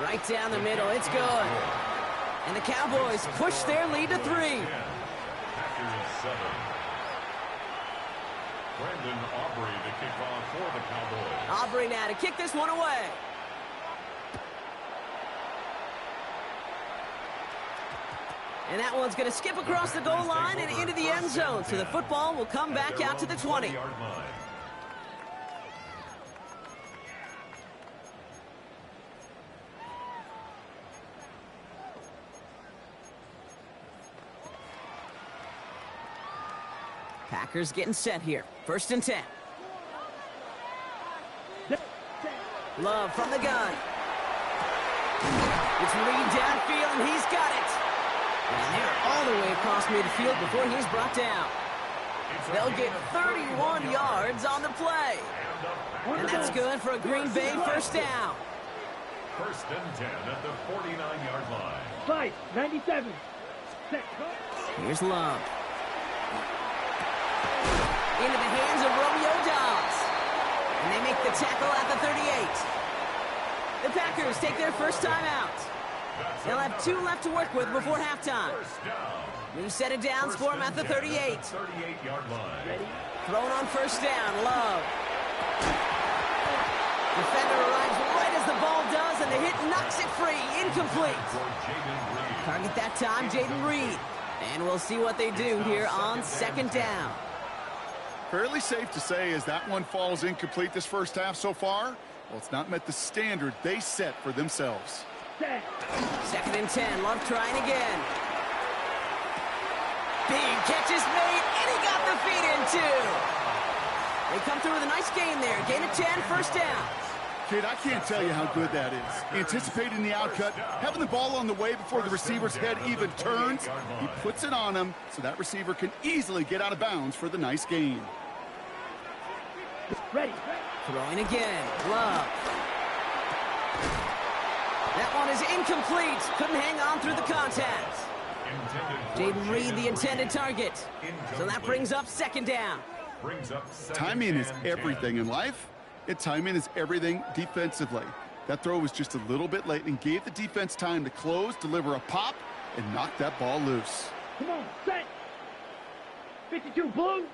Right down the middle, it's good. And the Cowboys push their lead to 3. Packers 7. Brandon Aubrey the kickoff for the Cowboys. Aubrey now to kick this one away. And that one's going to skip across the goal line and into the end zone. So the football will come back out to the 20. Packers getting set here. 1st and 10. Love from the gun. It's Reed downfield, and he's got it. And they're all the way across midfield before he's brought down. They'll get 31 yards on the play. And that's good for a Green Bay first down. 1st and 10 at the 49-yard line. 5, 97. Set. Here's Love. Into the hands of Romeo Dobbs. And they make the tackle at the 38. The Packers take their first time out. They'll have 2 left to work with before halftime. New set of downs for them at the 38. 38-yard line. Thrown on 1st down, Love. Defender arrives right as the ball does, and the hit knocks it free. Incomplete. Target that time, Jaden Reed. And we'll see what they do here on 2nd down. Fairly safe to say as that one falls incomplete this first half so far, well, it's not met the standard they set for themselves. 2nd and 10, Love trying again. Big catch is made, and he got the feet in too. They come through with a nice gain there. Gain of 10, 1st down. Kid, I can't tell you how good that is. Anticipating the outcut, having the ball on the way before the receiver's head even turns. He puts it on him so that receiver can easily get out of bounds for the nice gain. Ready. Throwing again. Love. That one is incomplete. Couldn't hang on through the contact. Jaden Reed, the intended target. So that brings up 2nd down. Timing is everything in life, and timing is everything defensively. That throw was just a little bit late and gave the defense time to close, deliver a pop, and knock that ball loose. Come on, set. 52 blue.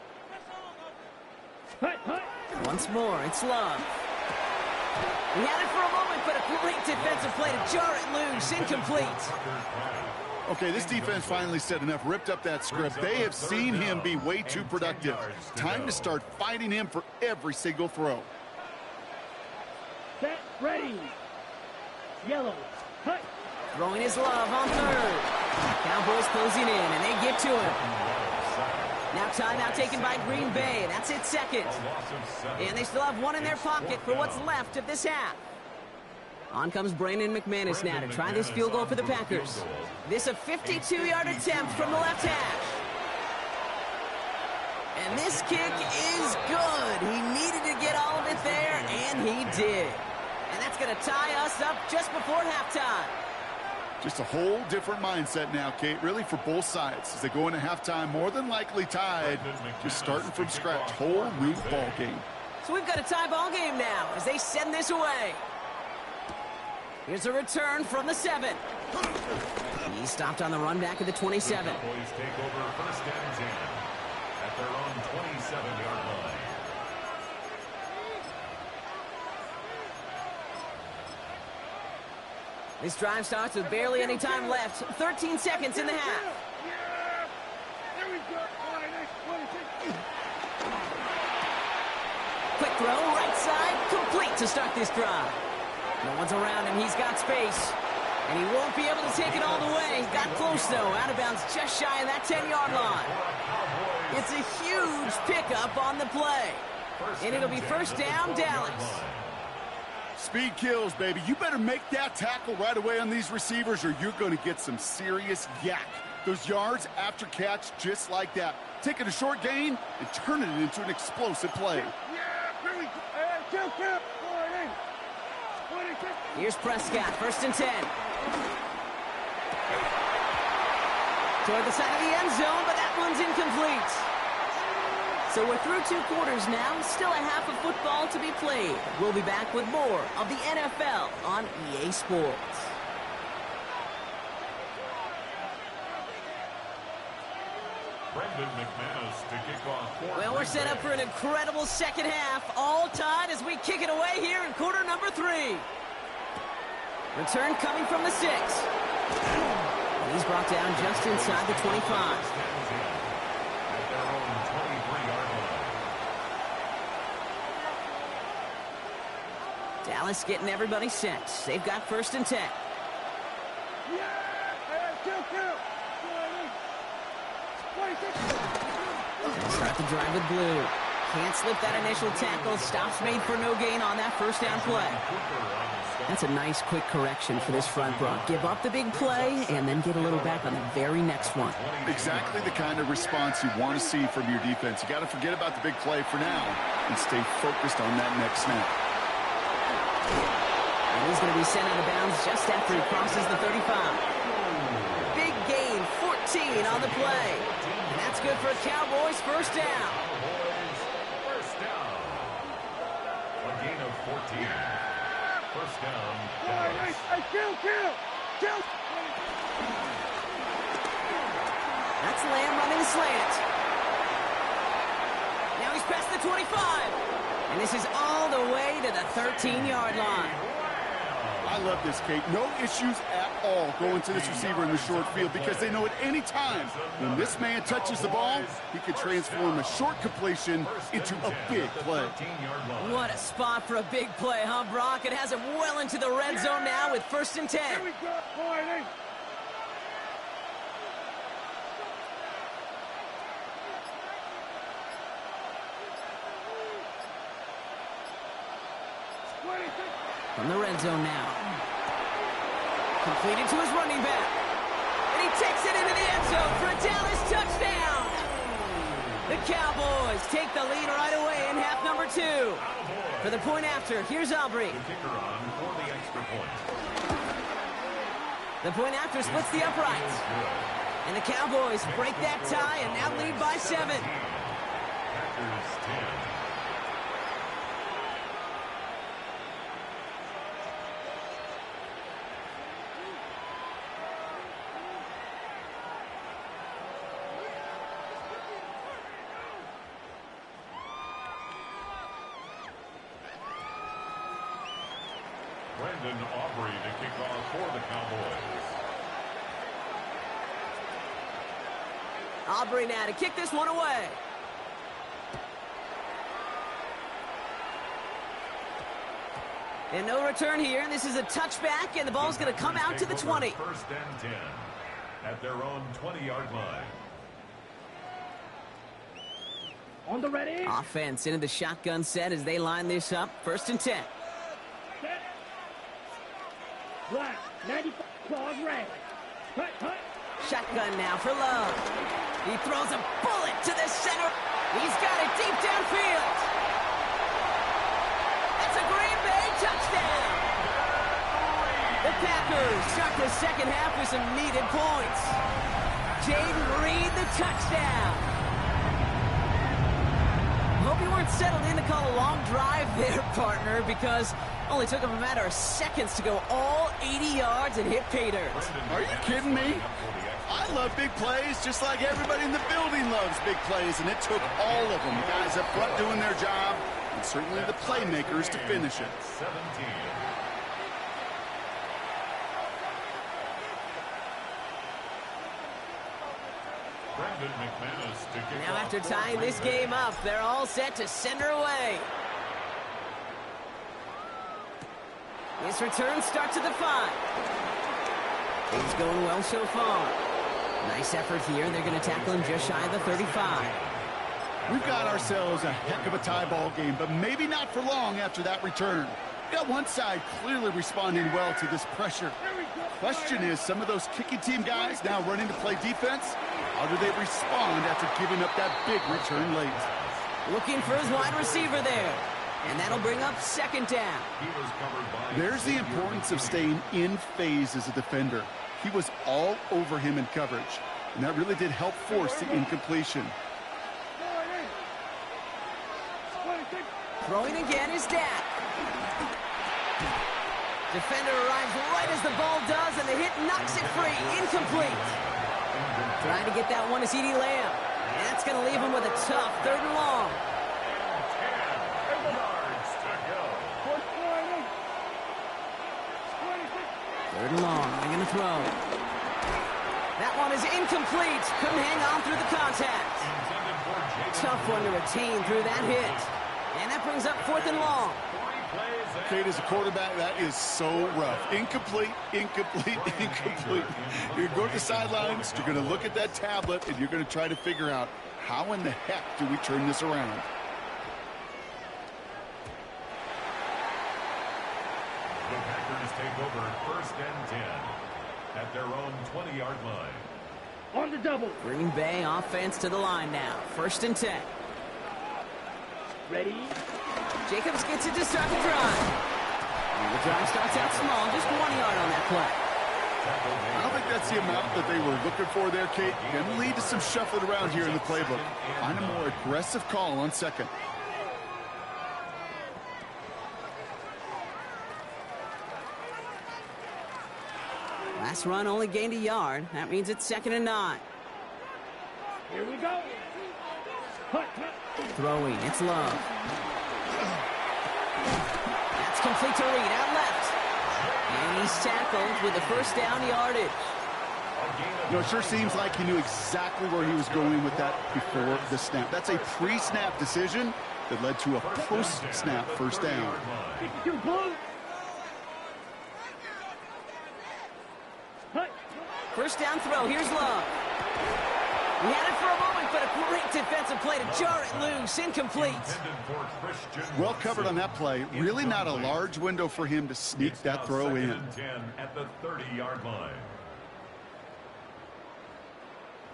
Hut. Once more, it's Love. He had it for a moment, but a great defensive play to jar it loose. Incomplete. Okay, this defense finally said enough, ripped up that script. They have seen him be way too productive. Time to start fighting him for every single throw. Set, ready. Yellow. Hut. Throwing his Love on third. Cowboys closing in, and they get to him. Now timeout taken by Green Bay. That's it second. And they still have one in their pocket for what's left of this half. On comes Brandon McManus now to try this field goal for the Packers. This a 52-yard attempt from the left hash. And this kick is good. He needed to get all of it there, and he did. And that's going to tie us up just before halftime. Just a whole different mindset now, Kate, really for both sides. As they go into halftime, more than likely tied, just starting from scratch, whole new ball game. So we've got a tie ball game now as they send this away. Here's a return from the 7. He stopped on the run back at the 27. The Cowboys take over first and 10 at their own 27-yard line. This drive starts with barely any time left. 13 seconds in the half. There we go. All right, nice 26. Quick throw, right side, complete to start this drive. No one's around him, he's got space. And he won't be able to take it all the way. Got close though, out of bounds just shy of that 10-yard line. It's a huge pickup on the play. And it'll be first down, Dallas. Speed kills, baby. You better make that tackle right away on these receivers or you're going to get some serious yak. Those yards after catch just like that. Taking a short gain and turning it into an explosive play. Yeah, here we go. Kill. All right, 26. Here's Prescott, first and 10. Toward the side of the end zone, but that one's incomplete. So we're through 2 quarters now, still a half of football to be played. We'll be back with more of the NFL on EA Sports. Brandon McManus to kick off. Well, we're set up for an incredible second half, all tied as we kick it away here in quarter number 3. Return coming from the 6. And he's brought down just inside the 25. Dallas getting everybody set. They've got first and 10. Yeah, kill. 26. Start the drive with blue. Can't slip that initial tackle. Stops made for no gain on that first down play. That's a nice quick correction for this front row. Give up the big play and then get a little back on the very next one. Exactly the kind of response you want to see from your defense. You got to forget about the big play for now and stay focused on that next snap. And he's going to be sent out of bounds just after he crosses the 35. Big gain, 14 on the play. And that's good for Cowboys first down. First down. A gain of 14. First down. All right, nice. Kill. That's Lamb running the slant. Now he's past the 25. And this is all the way to the 13-yard line. I love this, Kate. No issues at all going to this receiver in the short field because they know at any time when this man touches the ball, he could transform a short completion into a big play. What a spot for a big play, huh, Brock? It has him well into the red zone now with first and 10. Here we go. All right, 26. From the red zone now. Completed to his running back. And he takes it into the end zone for a Dallas touchdown. The Cowboys take the lead right away in half number 2. For the point after, here's Aubrey. The kicker on for the extra point. The point after splits the uprights. And the Cowboys break that tie and now lead by 7. Packers 10. Brendan Aubrey to kick off for the Cowboys. Aubrey now to kick this one away. And no return here. This is a touchback, and the ball's going to come out to the 20. First and 10 at their own 20-yard line. On the ready. Offense into the shotgun set as they line this up. First and 10. Set. Black. 95. Claws red. Hut, hut. Shotgun now for Love. He throws a bullet to the center. He's got it deep downfield. That's a Green Bay touchdown. The Packers start the second half with some needed points. Jaden Reed, the touchdown. Hope you weren't settled in to call a long drive there, partner, because only took him a matter of seconds to go all 80 yards and hit pay dirt. Are you kidding me? I love big plays just like everybody in the building loves big plays, and it took all of them. Guys up front doing their job, and certainly the playmakers to finish it. 17. Brendan McManus to kick Now off after for tying this Green Bay. game up, they're all set to send her away. This return starts at the 5. Things going well so far. Nice effort here. They're going to tackle him just shy of the 35. We've got ourselves a heck of a tie ball game, but maybe not for long after that return. We got one side clearly responding well to this pressure. Question is, some of those kicking team guys now running to play defense, how do they respond after giving up that big return late? Looking for his wide receiver there. And that'll bring up second down. He was covered by There's the importance of staying in phase as a defender. He was all over him in coverage, and that really did help force the incompletion. Throwing again is Dak. Defender arrives right as the ball does, and the hit knocks it free. Incomplete. Trying to get that one to CeeDee Lamb. And that's going to leave him with a tough 3rd and long. 10 yards to go. 3rd and long. They're going to throw. That one is incomplete. Couldn't hang on through the contact. Intended for Jacob. Tough one to retain through that hit. And that brings up 4th and long. 3 plays and Kate, as a quarterback, that is so rough. Incomplete, incomplete, incomplete. You're going to go to the sidelines, you're going to look at that tablet, and you're going to try to figure out how in the heck do we turn this around. the Packers take over 1st and 10 at their own 20-yard line. On the double. Green Bay offense to the line now. 1st and 10. Ready. Jacobs gets it to start the drive. And the drive starts out small, just 1 yard on that play. I don't think that's the amount that they were looking for there, Kate. Going to lead to some shuffling around here in the playbook. Find a more aggressive call on 2nd. Last run only gained a yard. That means it's 2nd and 9. Here we go. Hut, hut. Throwing, it's Love. That's complete to Reed, out left. And he's tackled with the 1st down yardage. You know, it sure seems like he knew exactly where he was going with that before the snap. That's a pre-snap decision that led to a post-snap 1st down. 52 blue. Hut. 1st down throw, here's Love. He had it for a moment, but a great defensive play to jar it loose. Incomplete. Well covered on that play. Really not a large window for him to sneak that throw in. 2nd and 10 at the 30-yard line.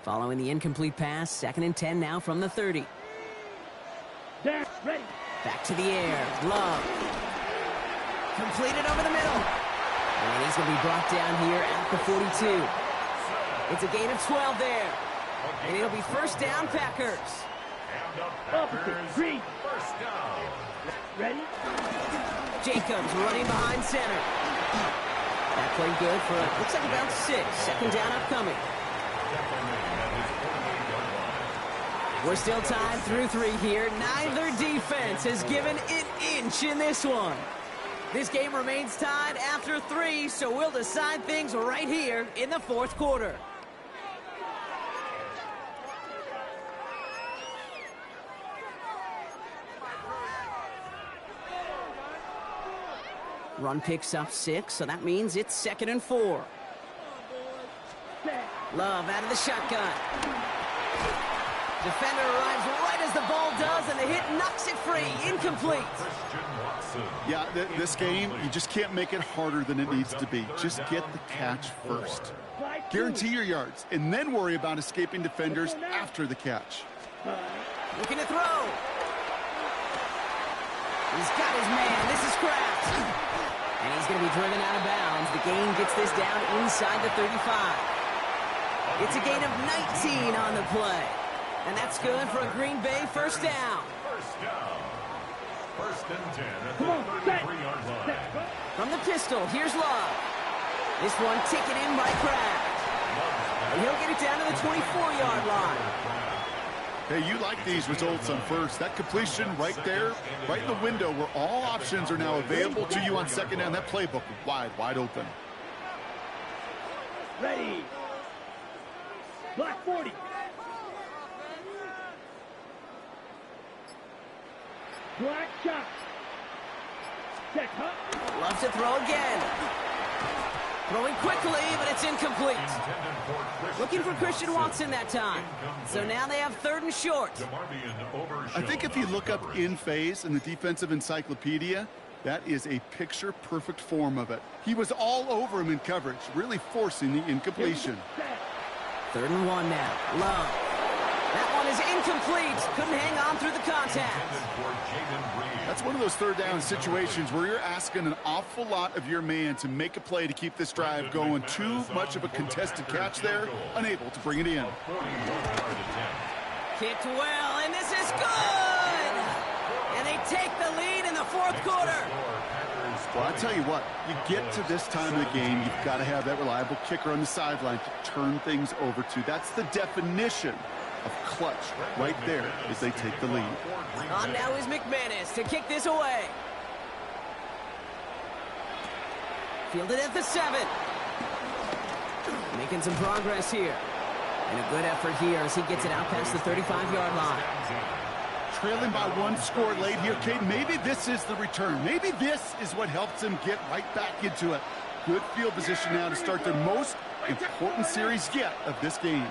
Following the incomplete pass, 2nd and 10 now from the 30. Down. Ready. Back to the air. Love. Completed over the middle. And he's going to be brought down here at the 42. It's a gain of 12 there. And it'll be 1st down, Packers. And the Opposite. Packers, Green. 1st down. Ready. Jacobs running behind center. That played good for, looks like about 6. 2nd down upcoming. We're still tied through 3 here. Neither defense has given an inch in this one. This game remains tied after 3, so we'll decide things right here in the 4th quarter. Run picks up 6, so that means it's 2nd and 4. Love out of the shotgun. Defender arrives right as the ball does, and the hit knocks it free. Incomplete. Yeah, this game, you just can't make it harder than it needs to be. Just get the catch first. Guarantee your yards, and then worry about escaping defenders after the catch. Looking to throw. He's got his man. This is Kraft. And he's going to be driven out of bounds. The gain gets this down inside the 35. It's a gain of 19 on the play. And that's good for a Green Bay first down. First down. 1st and 10 at the 33-yard line. From the pistol, here's Love. This one taken in by Kraft. And he'll get it down to the 24-yard line. Hey, you like these results on first. That completion right there, right in the window where all options are now available to you on 2nd down. That playbook wide open. Ready. Block 40. Black shot. Check, huh? Loves to throw again. Throwing quickly, but it's incomplete. Looking for Christian Watson that time. So now they have 3rd and short. I think if you look up in phase in the defensive encyclopedia, that is a picture-perfect form of it. He was all over him in coverage, really forcing the incompletion. 3rd and 1 now. Love. That one is incomplete. Couldn't hang on through the contact. That's one of those 3rd down situations where you're asking an awful lot of your man to make a play to keep this drive going. Too much of a contested catch there, unable to bring it in. Kicked well, and this is good! And they take the lead in the 4th quarter. Well, I tell you what, you get to this time of the game, you've got to have that reliable kicker on the sideline to turn things over to. That's the definition of clutch right there as they take the lead. On now is McManus to kick this away. Fielded at the 7. Making some progress here. And a good effort here as he gets it out past the 35-yard line. Trailing by 1 score late here, Kate. Maybe this is the return. Maybe this is what helps them get right back into it. Good field position now to start their most important series yet of this game.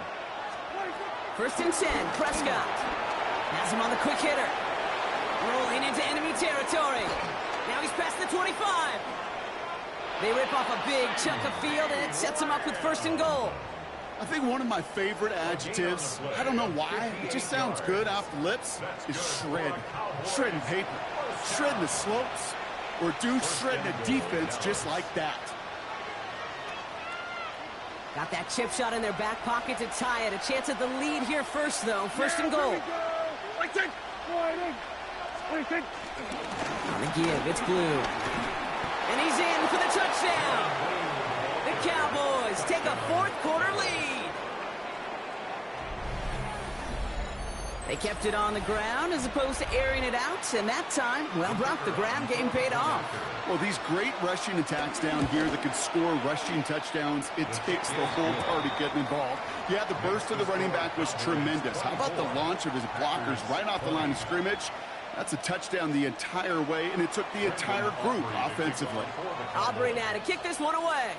1st and 10, Prescott. Has him on the quick hitter. Rolling into enemy territory. Now he's past the 25. They rip off a big chunk of field, and it sets him up with 1st and goal. I think one of my favorite adjectives, I don't know why, it just sounds good off the lips, is shred. Shredding paper. Shredding the slopes. Or do shredding a defense just like that. Got that chip shot in their back pocket to tie it. A chance at the lead here first, though. 1st and goal. On the give, it's Blue. And he's in for the touchdown. The Cowboys take a 4th quarter lead. They kept it on the ground as opposed to airing it out, and that time, well, Brock, the ground game paid off. Well, these great rushing attacks down here that could score rushing touchdowns, it takes the whole party getting involved. Yeah, the burst of the running back was tremendous. How about the launch of his blockers right off the line of scrimmage? That's a touchdown the entire way, and it took the entire group offensively. Aubrey now to kick this one away.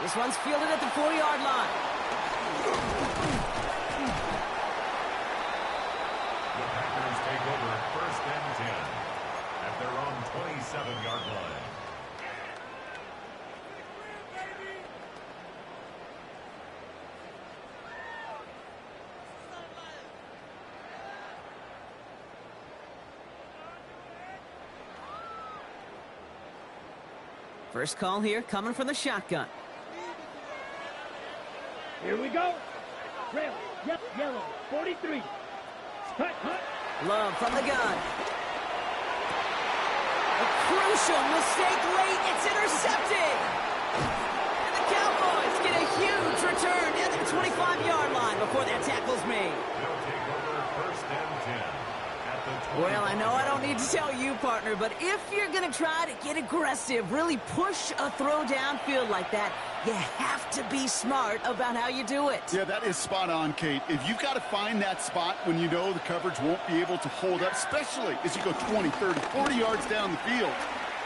This one's fielded at the 4-yard line. The Packers take over 1st and 10 at their own 27-yard line. First call here coming from the shotgun. Here we go. Red, yellow, 43. Hut. Love from the gun. A crucial mistake late. It's intercepted. And the Cowboys get a huge return at the 25-yard line before that tackle's made. They'll take over 1st and 10 at the Well, I know I don't need to tell you, partner, but if you're going to try to get aggressive, really push a throw downfield like that, you have to be smart about how you do it. Yeah, that is spot on, Kate. If you've got to find that spot when you know the coverage won't be able to hold up, especially as you go 20, 30, 40 yards down the field.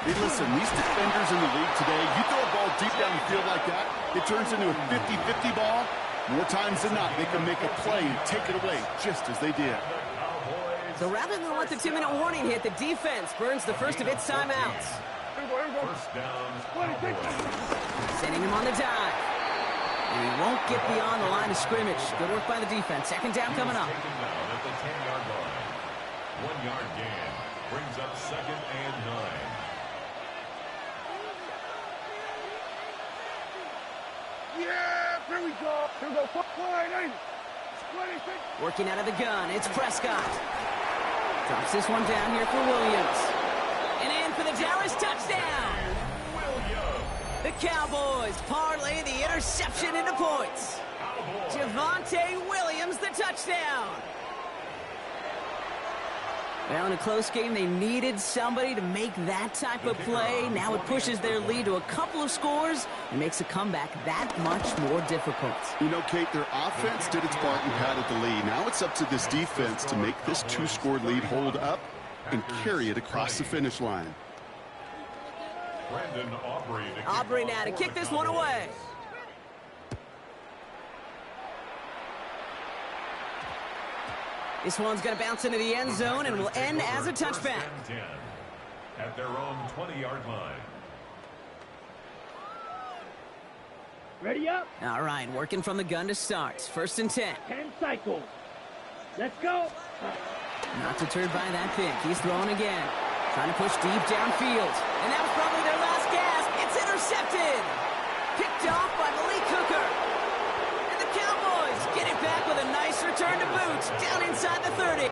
Hey, listen, these defenders in the league today, you throw a ball deep down the field like that, it turns into a 50-50 ball. More times than not, they can make a play and take it away just as they did. So rather than let the 2-minute warning hit, the defense burns the first of its timeouts. First down, Sending him on the dive. And he won't get beyond the line of scrimmage. Good work by the defense. Second down coming up. taken down at the 10-yard line. 1-yard gain brings up 2nd and 9. Yeah, here we go. Here we go. Fine, 26. Working out of the gun, it's Prescott. Drops this one down here for Williams. And in for the Dallas touchdown. The Cowboys parlay the interception into points. Javonte Williams, the touchdown. Well, in a close game, they needed somebody to make that type of play. Now it pushes their lead to a couple of scores and makes a comeback that much more difficult. You know, Kate, their offense did its part and padded the lead. Now it's up to this defense to make this 2-score lead hold up and carry it across the finish line. Aubrey now to kick this one away. This one's going to bounce into the end zone and will end as a touchback. At their own 20-yard line. Ready up. All right, working from the gun to start. 1st and 10. 10 cycles. Let's go. Not deterred by that pick. He's throwing again. Trying to push deep downfield. And that was probably their last gasp. It's intercepted. Picked off by Malik Hooker. And the Cowboys get it back with a nice return to boot. Down inside the 30.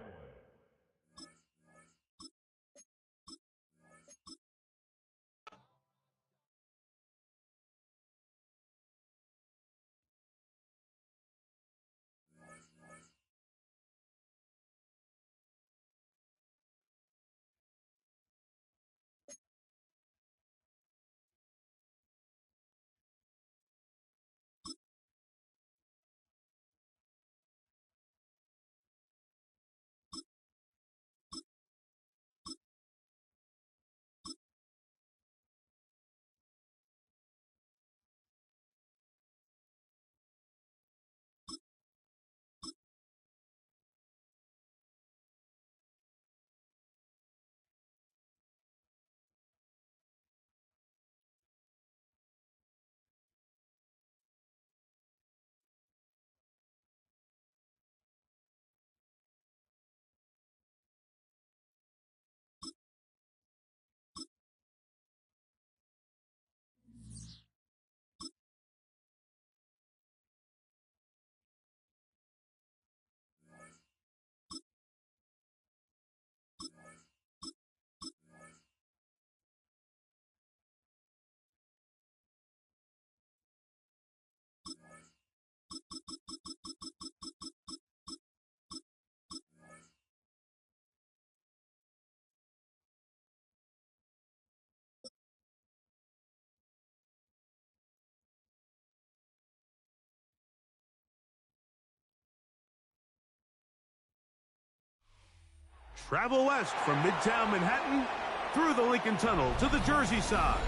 Travel west from Midtown Manhattan through the Lincoln Tunnel to the Jersey side.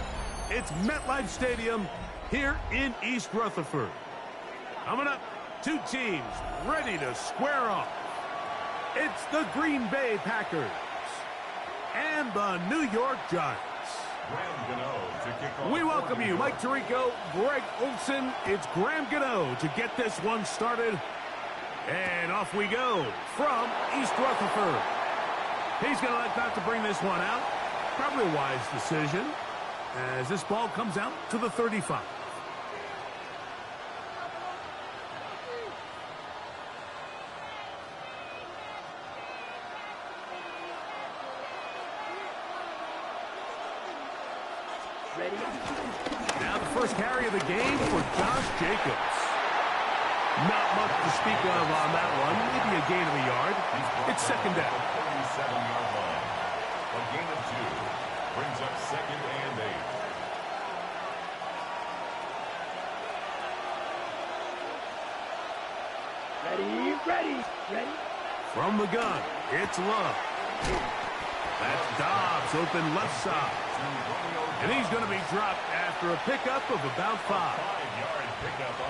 It's MetLife Stadium here in East Rutherford. Coming up, 2 teams ready to square off. It's the Green Bay Packers and the New York Giants. We welcome you, Mike Tirico, Greg Olson. It's Graham Gano to get this one started. And off we go from East Rutherford. He's going to like not to bring this one out. Probably a wise decision as this ball comes out to the 35. Now the first carry of the game for Josh Jacobs. Not much to speak of on that one. Maybe a gain of a yard. It's 2nd down. second and 8. Ready. From the gun, it's Love. That's Dobbs open left side. And he's going to be dropped after a pickup of about 5.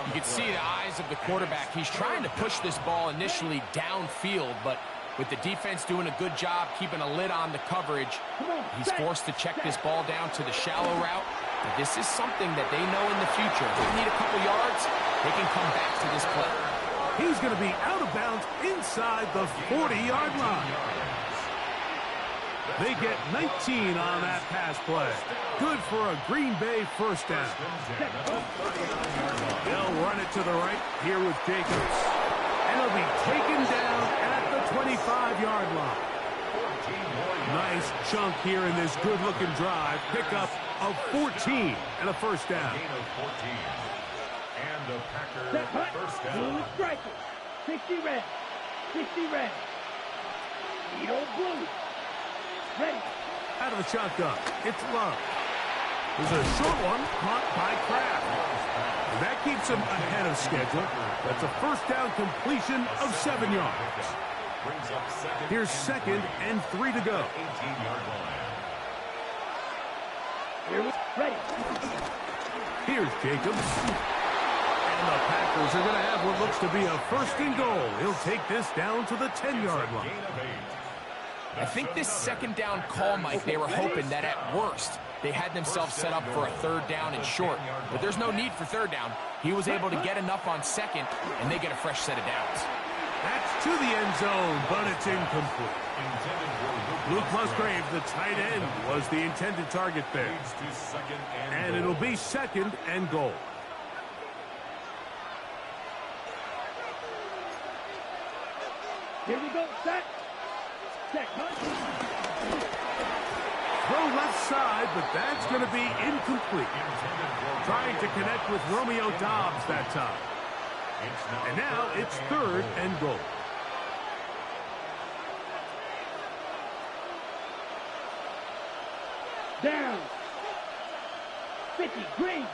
You can see the eyes of the quarterback. He's trying to push this ball initially downfield, but with the defense doing a good job keeping a lid on the coverage, he's forced to check this ball down to the shallow route. But this is something that they know in the future. If they need a couple yards, they can come back to this play. He's going to be out of bounds inside the 40-yard line. They get 19 on that pass play. Good for a Green Bay first down. They'll run it to the right here with Jacobs. And he'll be taken down at the 25-yard line. Nice chunk here in this good-looking drive. Pickup of 14 and a first down. And the Packers first down. Striker. 60 red. Needle blue. Ready. Out of the shotgun, it's Love. There's a short one caught by Kraft. And that keeps him ahead of schedule. That's a first down completion of 7 yards. Here's second and 3 to go. 18-yard line. Ready. Here's Jacobs. And the Packers are going to have what looks to be a first and goal. He'll take this down to the 10-yard line. I think this second down call, Mike, they were hoping that at worst they had themselves set up for a third down and short. But there's no need for third down. He was able to get enough on second, and they get a fresh set of downs. That's to the end zone, but it's incomplete. Luke Musgrave, the tight end, was the intended target there. And it'll be second and goal. Here we go. Set. Throw left side, but that's going to be incomplete. Trying to connect with Romeo Dobbs that time. And now it's third and goal. Down. 50. Green.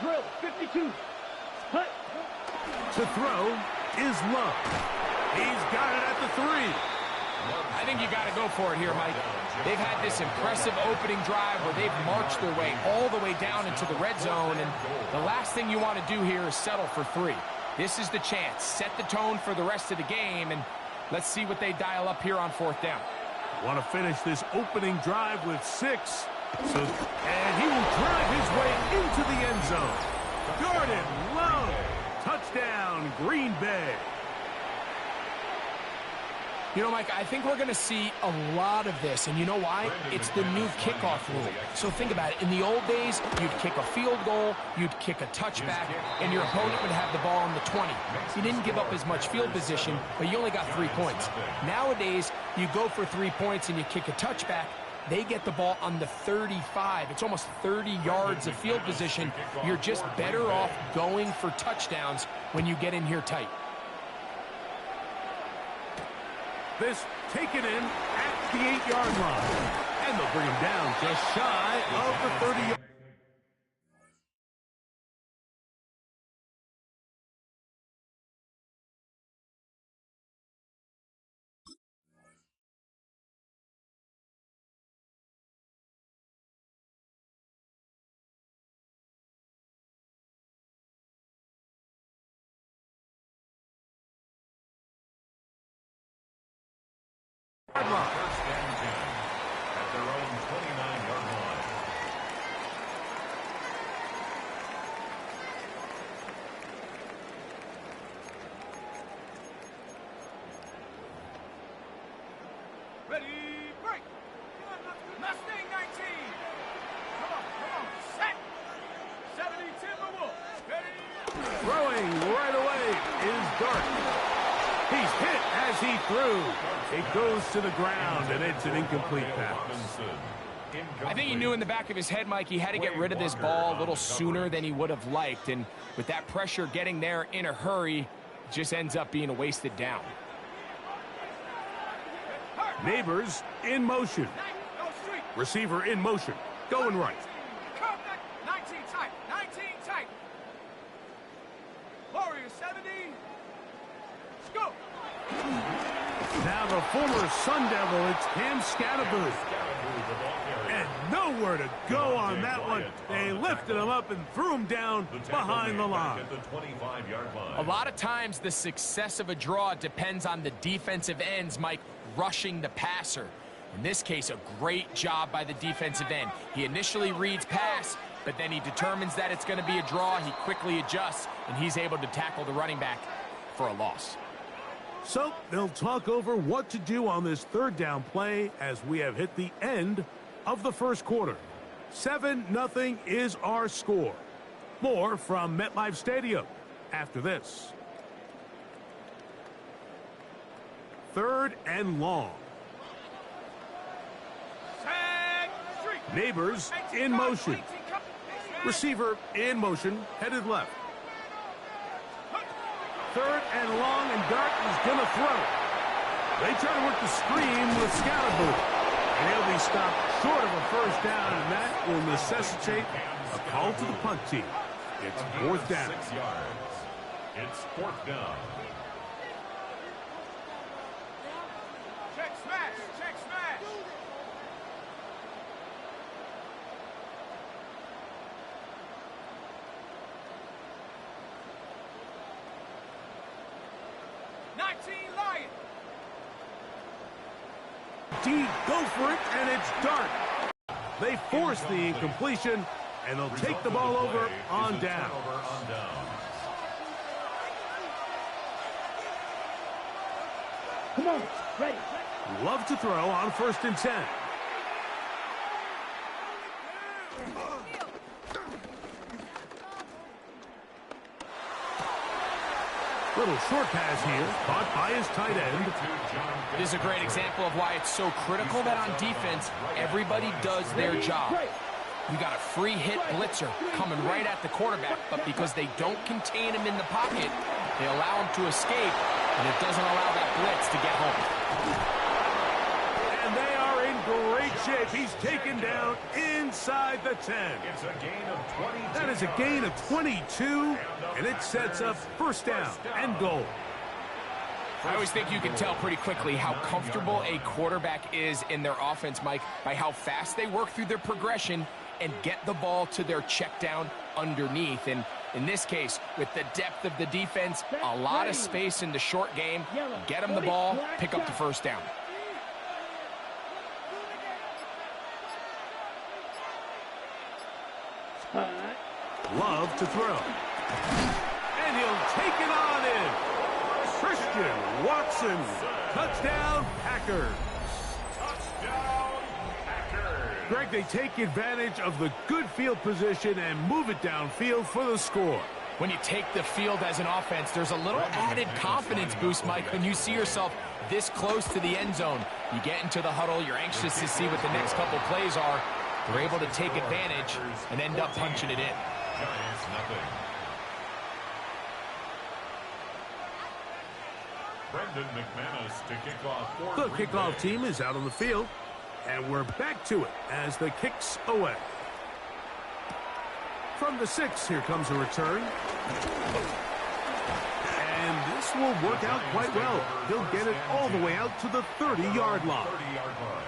Drill. 52. Hut. To throw is Love. He's got it at the 3. I think you got to go for it here, Mike. They've had this impressive opening drive where they've marched their way all the way down into the red zone, and the last thing you want to do here is settle for 3. This is the chance. Set the tone for the rest of the game, and let's see what they dial up here on fourth down. Want to finish this opening drive with 6. And he will drive his way into the end zone. Jordan Love. Touchdown, Green Bay. You know, Mike, I think we're going to see a lot of this, and you know why? It's the new kickoff rule. So think about it. In the old days, you'd kick a field goal, you'd kick a touchback, and your opponent would have the ball on the 20. You didn't give up as much field position, but you only got 3 points. Nowadays, you go for 3 points and you kick a touchback. They get the ball on the 35. It's almost 30 yards of field position. You're just better off going for touchdowns when you get in here tight. This taken in at the 8-yard line. And they'll bring him down just shy of the 30-yard. First and 10 at their own 29-yard line. Ready, break. Mustang 19. Come on, set. 70 Timberwolves. Ready. Throwing right away is Dart. He's hit as he threw. It goes to the ground, and it's an incomplete pass. I think he knew in the back of his head, Mike, he had to get rid of this ball a little sooner than he would have liked. And with that pressure getting there in a hurry, it just ends up being a wasted down. Neighbors in motion. Receiver in motion. Going right. 19 tight. 19 tight. Warrior 70. Let's go. Now the former Sun Devil, it's Cam Scatterboo. And nowhere to go on that one. They lifted him up and threw him down behind the line. A lot of times the success of a draw depends on the defensive ends, Mike, rushing the passer. In this case, a great job by the defensive end. He initially reads pass, but then he determines that it's going to be a draw. He quickly adjusts, and he's able to tackle the running back for a loss. So they'll talk over what to do on this third down play as we have hit the end of the first quarter. 7-0 is our score. More from MetLife Stadium after this. Third and long. Neighbors in motion. Receiver in motion, headed left. Third and long, and Dart is going to throw. They try to work the screen with Scatterboo. And he'll be stopped short of a first down, and that will necessitate a call to the punt team. It's fourth down. 6 yards. It's fourth down. Check smash. Check smash. Lion. D, go for it, and it's Dart. They force the incompletion, and they'll take the ball over on down. Come on, ready. Love to throw on 1st and 10. Little short pass here, caught by his tight end. This is a great example of why it's so critical that on defense, everybody does their job. You got a free hit blitzer coming right at the quarterback, but because they don't contain him in the pocket, they allow him to escape, and it doesn't allow that blitz to get home. And they are in great shape. He's taken down inside the 10. It's a gain of 22. That is a gain of 22, and it sets up first down and goal. I always think you can tell pretty quickly how comfortable a quarterback is in their offense, Mike, by how fast they work through their progression and get the ball to their check down underneath. And in this case, with the depth of the defense, a lot of space in the short game, get them the ball, pick up the first down. Love to throw. And he'll take it on in. Christian Watson. Touchdown, Packers. Touchdown, Packers. Greg, they take advantage of the good field position and move it downfield for the score. When you take the field as an offense, there's a little added confidence boost, Mike, when you see yourself this close to the end zone. You get into the huddle, you're anxious to see what the next couple plays are. They're able to take advantage and end up punching it in. Giants nothing. Brendan McManus to kick off for The Green kickoff Bay. team is out on the field, and we're back to it as the kick's away. From the 6, here comes a return. And this will work out quite well. He'll get it all the way out to the 30-yard line. 30-yard line.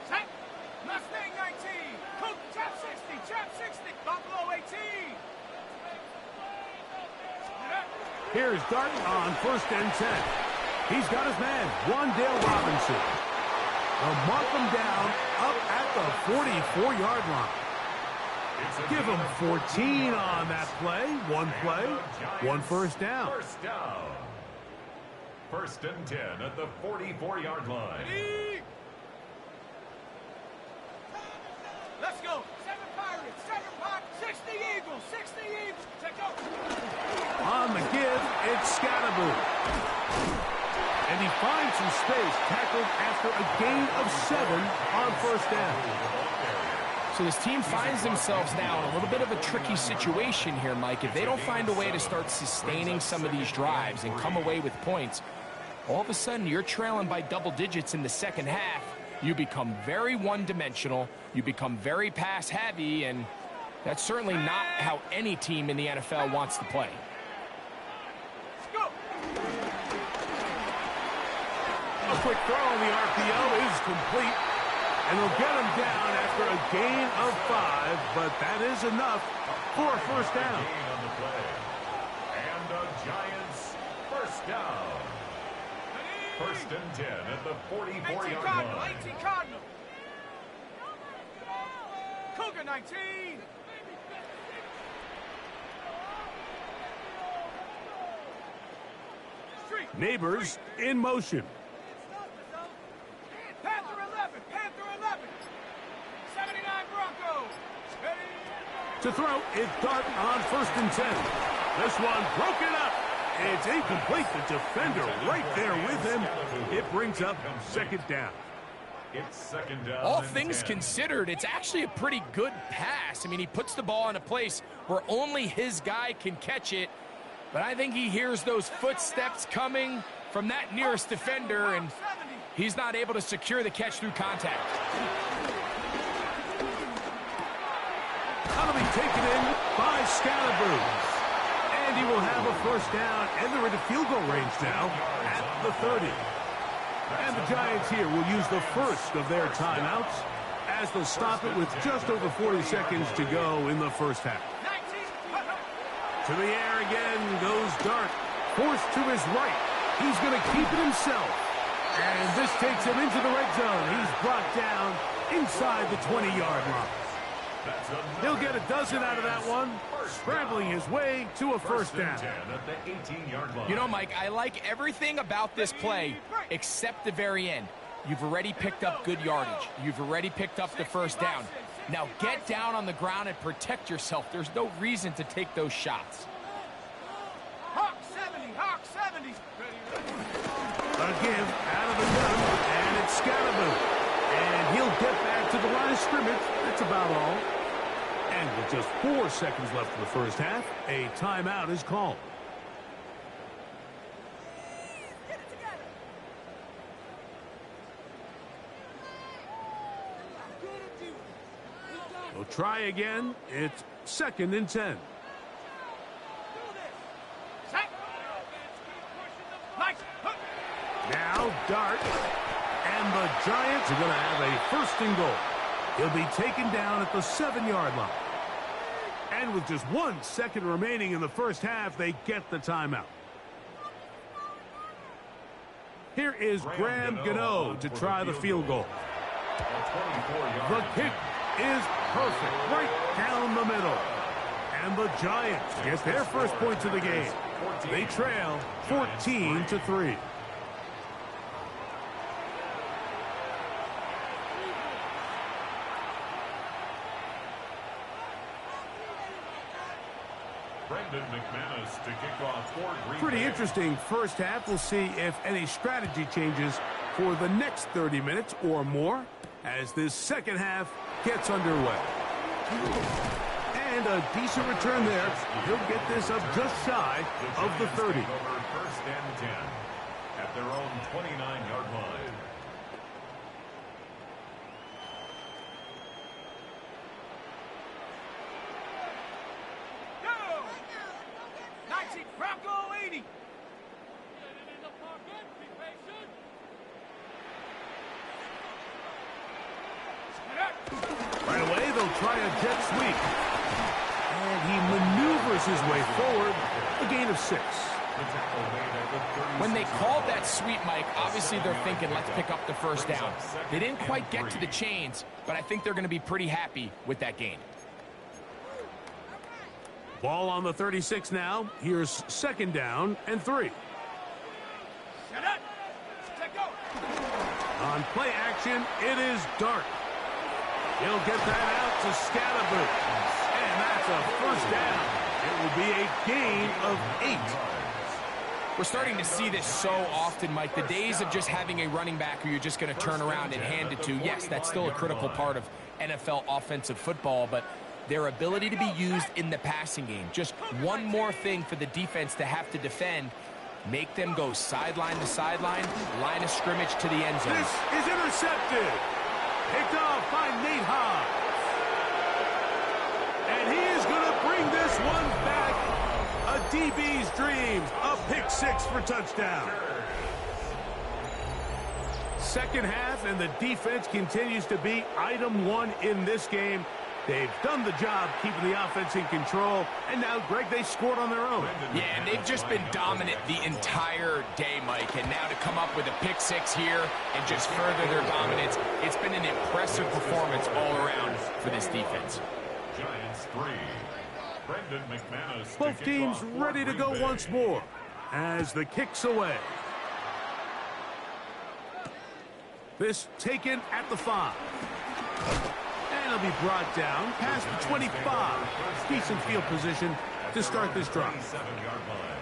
Set. Mustang 19. Cook, trap 60. Trap 60. Buffalo 18. Here's Dart on 1st and 10. He's got his man, Wandale Robinson. They'll mark him down up at the 44-yard line. Give him 14 on that play. One play, one first down. First down. 1st and 10 at the 44-yard line. Let's go. 7 Pirates, 7 Pop, 60 Eagles, 60 Eagles. Check out. On the give, it's Scatterboo. And he finds some space, tackled after a gain of 7 on 1st down. So this team finds themselves now in a little bit of a tricky situation here, Mike. If they don't find a way to start sustaining some of these drives and come away with points, all of a sudden you're trailing by double digits in the second half. You become very one-dimensional, you become very pass-heavy, and that's certainly not how any team in the NFL wants to play. A quick throw on the RPO is complete, and they'll get him down after a gain of 5, but that is enough for a first down. On the play. And the Giants first down. First and 10 at the 44-yard line. 18 Cardinal. Cougar 19. Neighbors in motion. Panther 11. Panther 11. 79 Broncos. To throw, it's Dart on first and 10. This one broken up. It's incomplete. The defender right there with him. It brings up second down. It's second down. All things considered, it's actually a pretty good pass. I mean, he puts the ball in a place where only his guy can catch it. But I think he hears those footsteps coming from that nearest defender, and he's not able to secure the catch through contact. That'll be taken in by Scalaboo. And he will have a first down, and they're into field goal range now at the 30. And the Giants here will use the first of their timeouts as they'll stop it with just over 40 seconds to go in the first half. To the air again goes Dart. Forced to his right. He's going to keep it himself. And this takes him into the red zone. He's brought down inside the 20-yard line. He'll get a dozen out of that one, scrambling his way to a first down. You know, Mike, I like everything about this play except the very end. You've already picked up good yardage. You've already picked up the first down. Now get down on the ground and protect yourself. There's no reason to take those shots. Hawk 70, Hawk 70. A give out of the gun, and it's Scalaboo. And he'll get back to the line of scrimmage. That's about all. And with just 4 seconds left in the first half, a timeout is called. We'll try again. It's second and 10. Now Dart. And the Giants are going to have a first and goal. He'll be taken down at the 7-yard line. And with just 1 second remaining in the first half, they get the timeout. Here is Graham Gano to try the field goal. The kick is perfect, right down the middle. And the Giants get their first points of the game. They trail 14-3. McManus to kick off for Green Pretty Bay. interesting first half. We'll see if any strategy changes for the next 30 minutes or more as this second half gets underway. And a decent return there. He'll get this up just shy of the 30. First and 10 at their own 29-yard line. Bronco 80. Right away, they'll try a jet sweep. And he maneuvers his way forward. A gain of 6. When they called that sweep, Mike, obviously they're thinking, let's pick up the first down. They didn't quite get to the chains, but I think they're going to be pretty happy with that gain. Ball on the 36 now. Here's second down and 3. On play action, it is Dart. He'll get that out to Scalaboo. And that's a first down. It will be a gain of 8. We're starting to see this so often, Mike. The days of just having a running back who you're just going to turn around and hand it to, yes, that's still a critical part of NFL offensive football, but their ability to be used in the passing game. Just one more thing for the defense to have to defend. Make them go sideline to sideline, line of scrimmage to the end zone. This is intercepted. Picked off by Nate Hobbs. And he is going to bring this one back. A DB's dream. A pick six for touchdown. Second half, and the defense continues to be item one in this game. They've done the job keeping the offense in control, and now, Greg, they scored on their own. Yeah, and they've just been dominant the entire day, Mike, and now to come up with a pick six here and just further their dominance, it's been an impressive performance all around for this defense. Giants 3. Brendan McManus. Both teams ready to go once more as the kick's away. This taken at the 5. And it'll be brought down past the 25. Decent field position to start this drive. 7-yard line.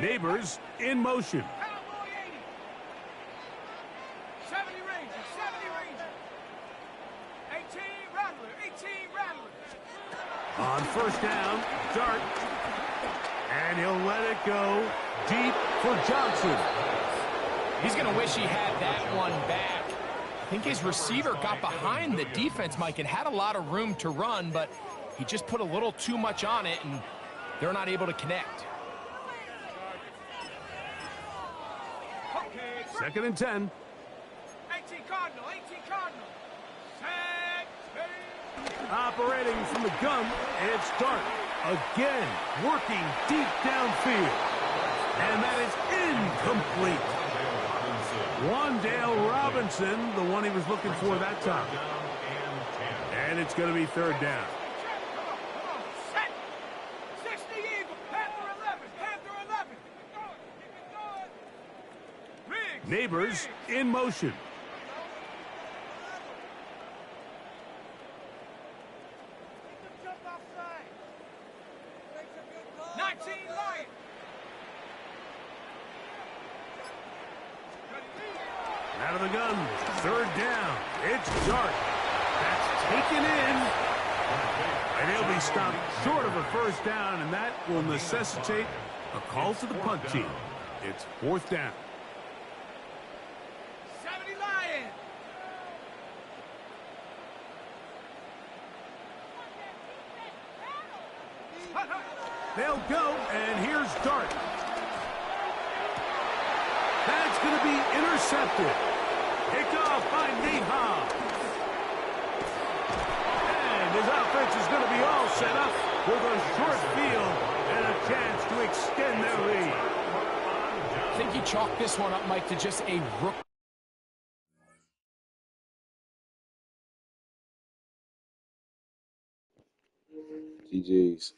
Neighbors in motion. Cowboy 80. 70 Rangers, 70 Rangers. 18 Rattler, 18 Rattler. On first down, Dart. And he'll let it go deep for Johnson. He's going to wish he had that one back. I think his receiver got behind the defense, Mike, and had a lot of room to run, but he just put a little too much on it, and they're not able to connect. Okay, Second and 10. 18 Cardinal, 18 Cardinal. Set, Operating from the gun, it's Dart. Again, working deep downfield. And that is incomplete. Wandale Robinson, the one he was looking for that time. And it's going to be third down. Come on, set. 60 Eagle, Panther 11, Panther 11. Keep it going. Riggs, Neighbors in motion. Jump offside. 19 Lions. Out of the gun, third down. It's Dart. That's taken in. And he'll be stopped short of a first down, and that will necessitate a call to the punt team. It's fourth down. 70 Lions. They'll go, and here's Dart. That's going to be intercepted. Picked off by Nate Hobbs. And his offense is going to be all set up with a short field and a chance to extend their lead. I think you chalk this one up, Mike, to just a rookie. GG's.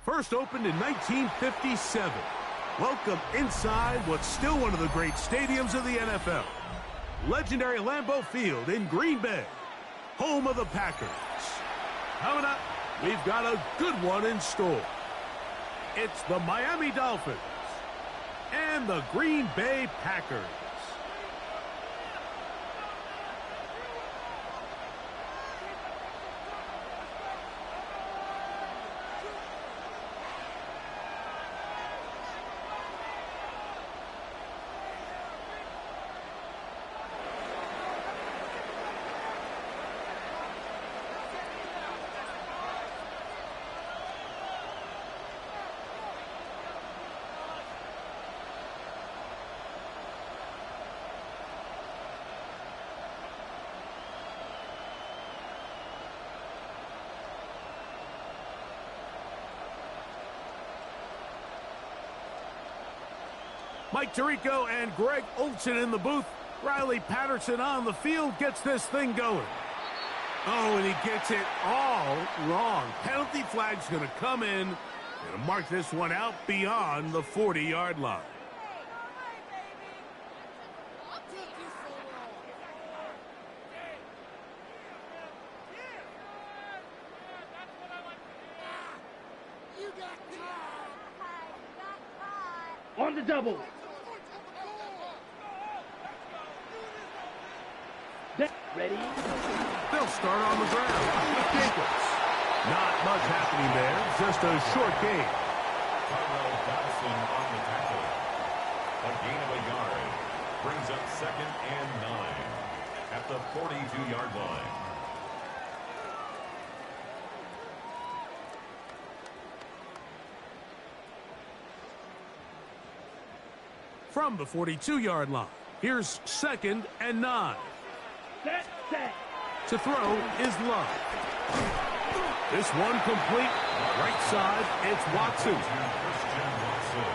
First opened in 1957. Welcome inside what's still one of the great stadiums of the NFL. Legendary Lambeau Field in Green Bay, home of the Packers. Coming up, we've got a good one in store. It's the Miami Dolphins and the Green Bay Packers. Mike Tirico and Greg Olson in the booth. Riley Patterson on the field gets this thing going. Oh, and he gets it all wrong. Penalty flag's going to come in. Going to mark this one out beyond the 40-yard line. On the double. Ready? They'll start on the ground with Jacobs. Not much happening there, just a short gain. Dodson on the tackle. A gain of a yard. Brings up 2nd and 9 at the 42-yard line. From the 42-yard line, here's 2nd and 9. Set. To throw is Love. This one complete. Right side, it's Watson. Christian Watson.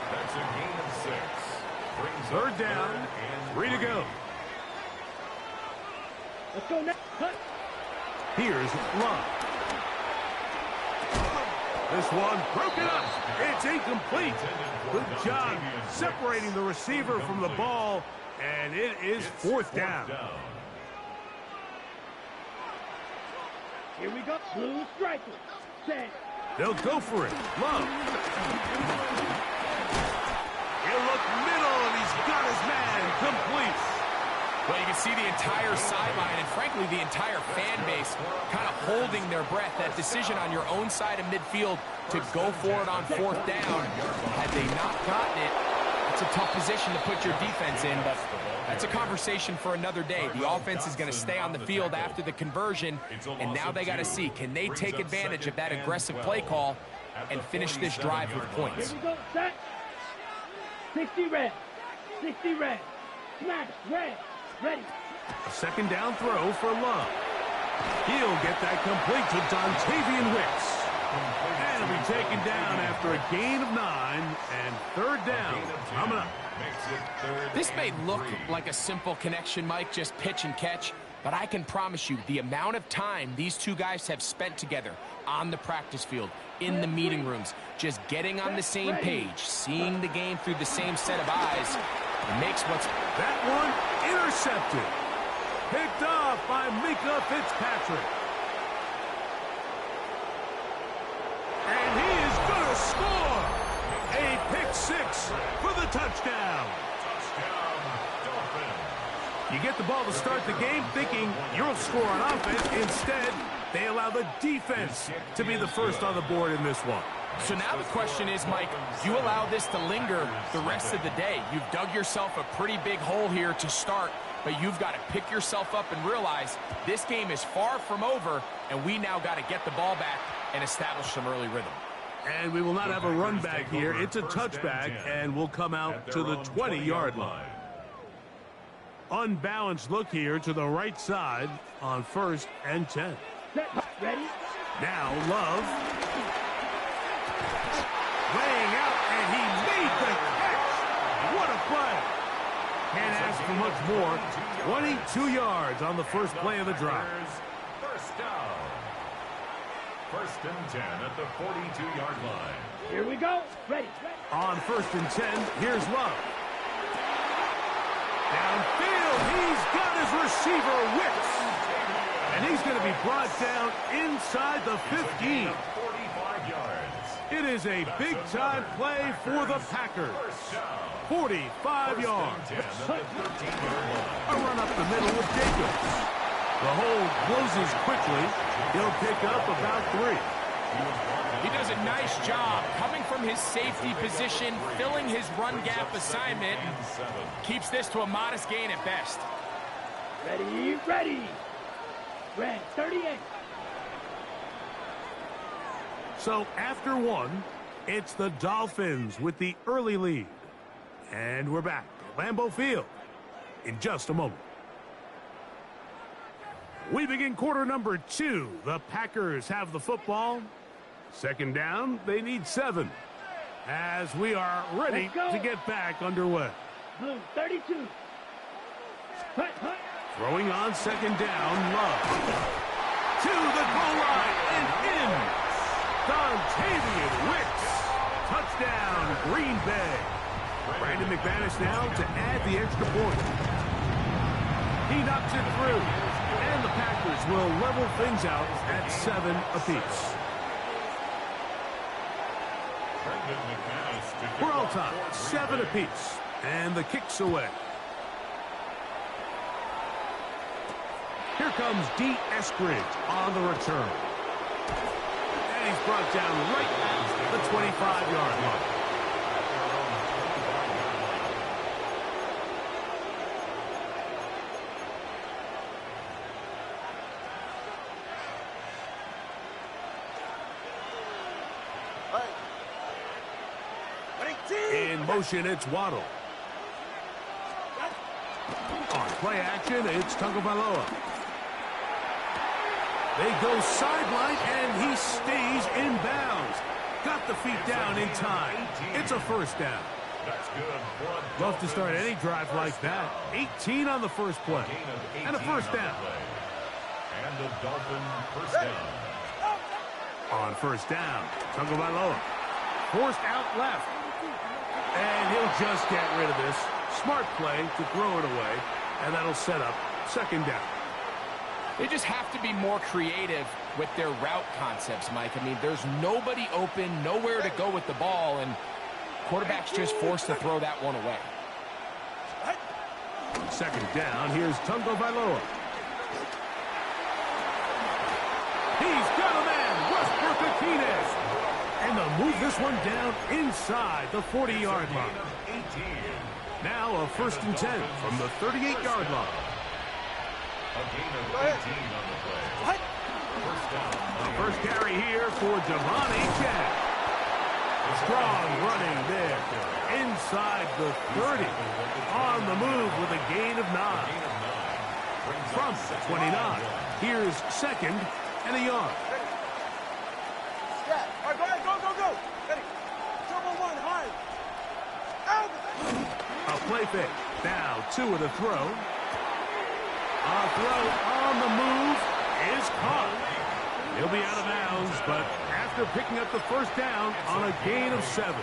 That's a gain of 6. Brings up 3rd down, 3 to go. Let's go next. Cut. Here's Love. This one broken up. It's incomplete. Good job separating the receiver from the ball, and it is 4th down. Here we go. Blue striker. Set. They'll go for it. Love. He'll look middle, and he's got his man complete. Well, you can see the entire sideline and, frankly, the entire fan base kind of holding their breath. That decision on your own side of midfield to go for it on 4th down, had they not gotten it, it's a tough position to put your defense in, but that's a conversation for another day. The offense is going to stay on the field after the conversion, and now they got to see, can they take advantage of that aggressive play call and finish this drive with points? Here we go. Set. 60 red. 60 red. Smash. Red. Ready. A 2nd down throw for Love. He'll get that complete to Dontavian Wicks. And he'll be taken down after a gain of 9 and 3rd down coming up. This may look like a simple connection, Mike, just pitch and catch, but I can promise you the amount of time these two guys have spent together on the practice field, in the meeting rooms, just getting on the same page, seeing the game through the same set of eyes, makes what's... That one intercepted. Picked off by Mika Fitzpatrick. And he is going to score. A pick 6 for the touchdown. You get the ball to start the game thinking you'll score on offense. Instead, they allow the defense to be the first on the board in this one. So now the question is, Mike, do you allow this to linger the rest of the day? You've dug yourself a pretty big hole here to start, but you've got to pick yourself up and realize this game is far from over, and we now got to get the ball back and establish some early rhythm. And we will not have a run back here. It's a touchback, and we'll come out to the 20-yard line. Unbalanced look here to the right side on 1st and 10. Ready? Now Love. Laying out, and he made the catch. What a play. Can't ask for much more. 22 yards on the first play of the drive. First down. First and 10 at the 42-yard line. Here we go. Ready. On first and 10, here's Love. Downfield, he's got his receiver Wicks. And he's going to be brought down inside the 15. 45 yards. It is a big-time play for the Packers. 45 yards. A run up the middle with Jacobs. The hole closes quickly. He'll pick up about 3. He does a nice job coming from his safety position, filling his run gap assignment, and keeps this to a modest gain at best. Ready. Red 38. So after 1, it's the Dolphins with the early lead. And we're back at Lambeau Field in just a moment. We begin quarter number 2. The Packers have the football. Second down, they need 7. As we are ready to get back underway. Blue 32. Hut. Throwing on second down, Love. To the goal line and in. Dontavian Wicks. Touchdown, Green Bay. Brandon McManus now to add the extra point. He knocks it through. And the Packers will level things out at 7 apiece. We're all tied, 7 apiece. And the kick's away. Here comes D. Eskridge on the return. And he's brought down right at the 25-yard line. In motion, it's Waddle. On play action, it's Tagovailoa. They go sideline, and he stays in bounds. Got the feet down in time. It's a first down. Love to start any drive like that. 18 on the first play. And a first down. And the Dolphin first down. On first down, Tagovailoa. Forced out left. And he'll just get rid of this. Smart play to throw it away. And that'll set up second down. They just have to be more creative with their route concepts, Mike. I mean, there's nobody open, nowhere to go with the ball, and quarterback's just forced to throw that one away. Second down, here's Tagovailoa. He's got a man, Westbrook-Ikhine. And they'll move this one down inside the 40-yard line. Now a first and 10 from the 38-yard line. A gain of 18 on the play. What? First down. The first carry here for Devontae Chad. Strong running there. Inside the 30. On the move with a gain of 9. From 29. Here's second and a yard. All right, go ahead, go. Ready. Turbo 1, high. Out. A play fake. Now 2 with a throw. A throw on the move is caught. He'll be out of bounds, but after picking up the first down on a gain of 7.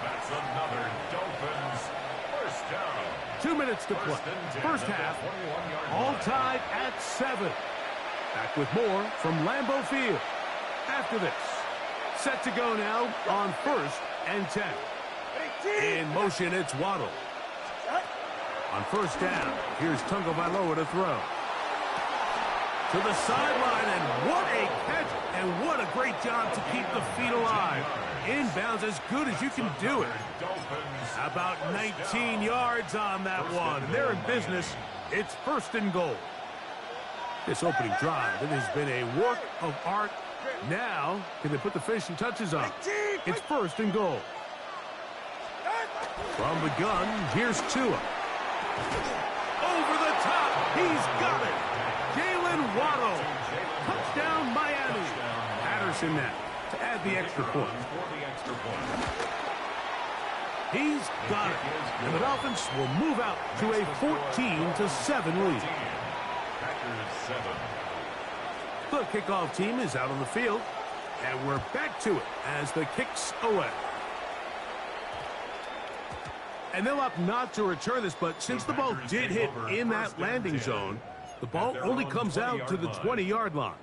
That's another Dolphins first down. 2 minutes to play. First half, all tied at 7. Back with more from Lambeau Field. After this, set to go now on first and 10. In motion, it's Waddle. On first down, here's Tagovailoa to throw. To the sideline, and what a catch, and what a great job to keep the feet alive. Inbounds as good as you can do it. About 19 yards on that one. They're in business. It's first and goal. This opening drive, it has been a work of art. Now, can they put the finishing touches on? It's first and goal. From the gun, here's Tua. Over the top, he's got it. Jalen Waddle. Touchdown, Miami. Patterson now to add the extra point. He's got it. And the Dolphins will move out to a 14-7 lead. The kickoff team is out on the field. And we're back to it as the kick's away. And they'll opt not to return this, but since the ball did hit in that landing zone, the ball only comes out to the 20-yard line.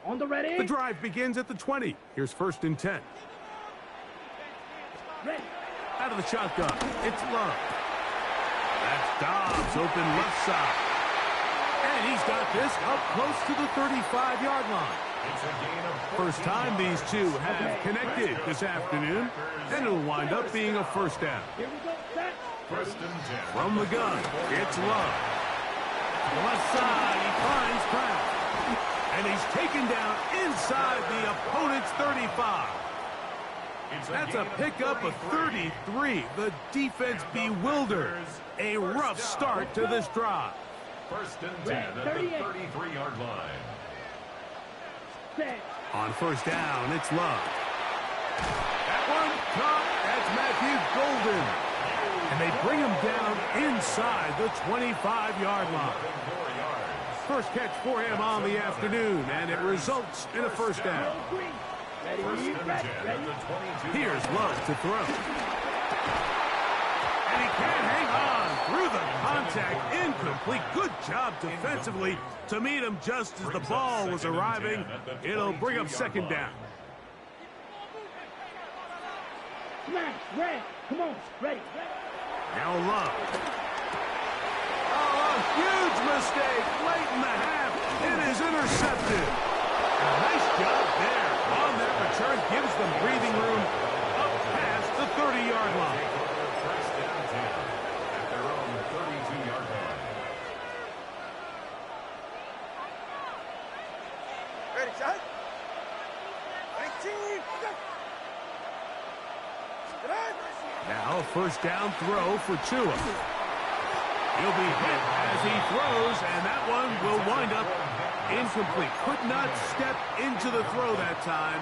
On the ready. The drive begins at the 20. Here's 1st and 10. Ready. Out of the shotgun, it's Love. That's Dobbs, open left side. And he's got this up close to the 35-yard line. First time these two have connected this afternoon, and it'll wind up being a first down. Here we go. Set. From the gun, it's Love. To the left side, he finds Pratt. And he's taken down inside the opponent's 35. That's a pickup of 33. The defense bewildered. A rough start to this drive. 1st and 10 at the 33-yard line. Set. On first down, it's Love. That one caught. That's Matthew Golden. And they bring him down inside the 25-yard line. First catch for him on the afternoon, and it results in a first down. Ready. Ready. Here's Love to throw. And he can't hang on through the contact. Incomplete. Good job defensively to meet him just as the ball was arriving. It'll bring up 2nd down. Smash. Red. Come on. Ready. Now Love. Oh, a huge mistake late in the half. It is intercepted. A nice job there. On that return, gives them breathing room up past the 30-yard line. First and 10 at their own 32-yard line. Ready, shot. 19. Now, first down throw for Tua. He'll be hit as he throws, and that one will wind up incomplete. Could not step into the throw that time.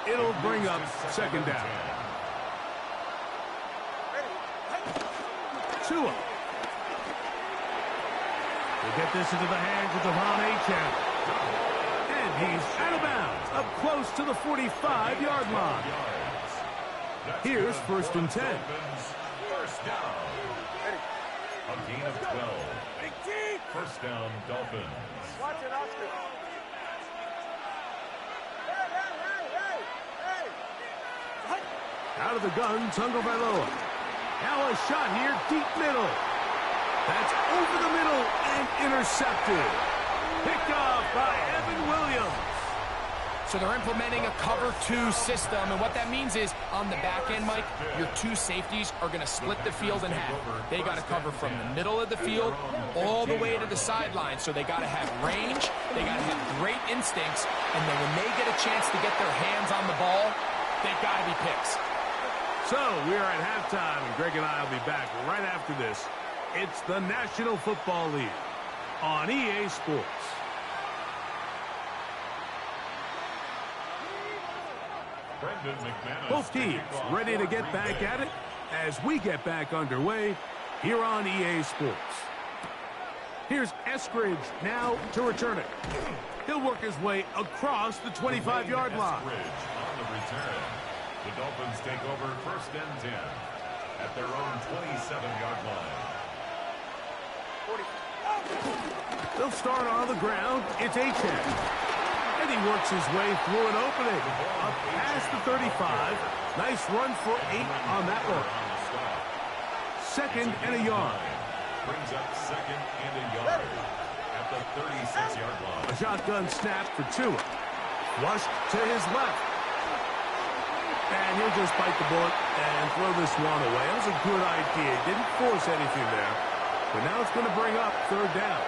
It'll bring up 2nd down. Tua. We'll get this into the hands of Devon Achane. And he's out of bounds, up close to the 45-yard line. Here's 1st and 10. First down. A gain of 12. First down, Dolphins. Watch it, Oscar. Hey. Out of the gun, Tungo Bailoa. Now a shot here, deep middle. That's over the middle and intercepted. Picked off by Evan Williams. So they're implementing a cover 2 system, and what that means is on the back end, Mike, your 2 safeties are going to split the field in half. They got to cover from the middle of the field all the way to the sideline, so they got to have range, they got to have great instincts, and then when they get a chance to get their hands on the ball, they've got to be picks. So we are at halftime, and Greg and I will be back right after this. It's the National Football League on EA Sports. Both teams ready to get back at it as we get back underway here on EA Sports. Here's Eskridge now to return it. He'll work his way across the 25-yard line. On the return, the Dolphins take over 1st and 10 at their own 27-yard line. They'll start on the ground. It's Achane. And he works his way through an opening. Up past the 35. Nice run for 8 on that one. 2nd and a yard. Brings up 2nd and a yard at the 36-yard line. A shotgun snap for Tua. Flushed to his left. And he'll just bite the bullet and throw this one away. That was a good idea. Didn't force anything there. But now it's going to bring up 3rd down.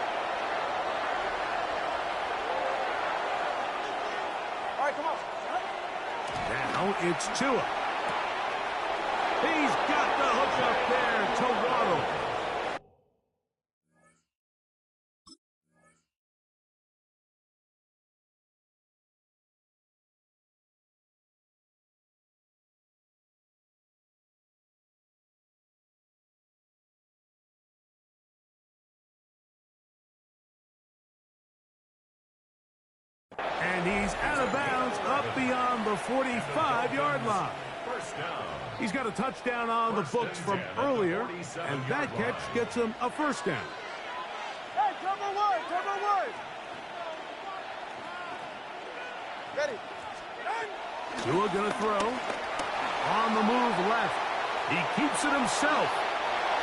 Now it's Tua. He's got the hook up there to Waddle. And And he's out of bounds up beyond the 45-yard line. First down. He's got a touchdown on the books from earlier, and that catch gets him a first down. Hey, Trevor Woods! Ready. Tua gonna throw. On the move left. He keeps it himself.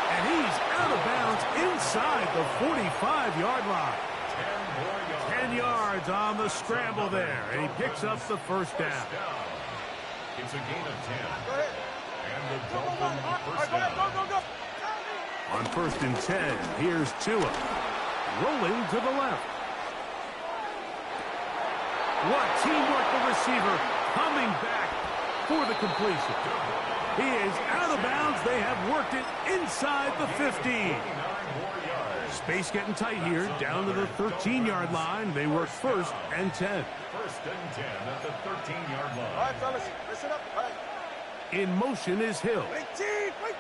And he's out of bounds inside the 45-yard line. 10 yards on the scramble there, and he picks up the first down. It's a gain of 10. Go ahead. And the Dolphins first down. Go. On first and 10, here's Tua. Rolling to the left. What teamwork, the receiver coming back for the completion. He is out of bounds. They have worked it inside the 15. Space getting tight here, down to the 13-yard line. They work first and 10. First and 10 at the 13-yard line. All right, fellas, listen up. All right. In motion is Hill. Wait, Chief, wait.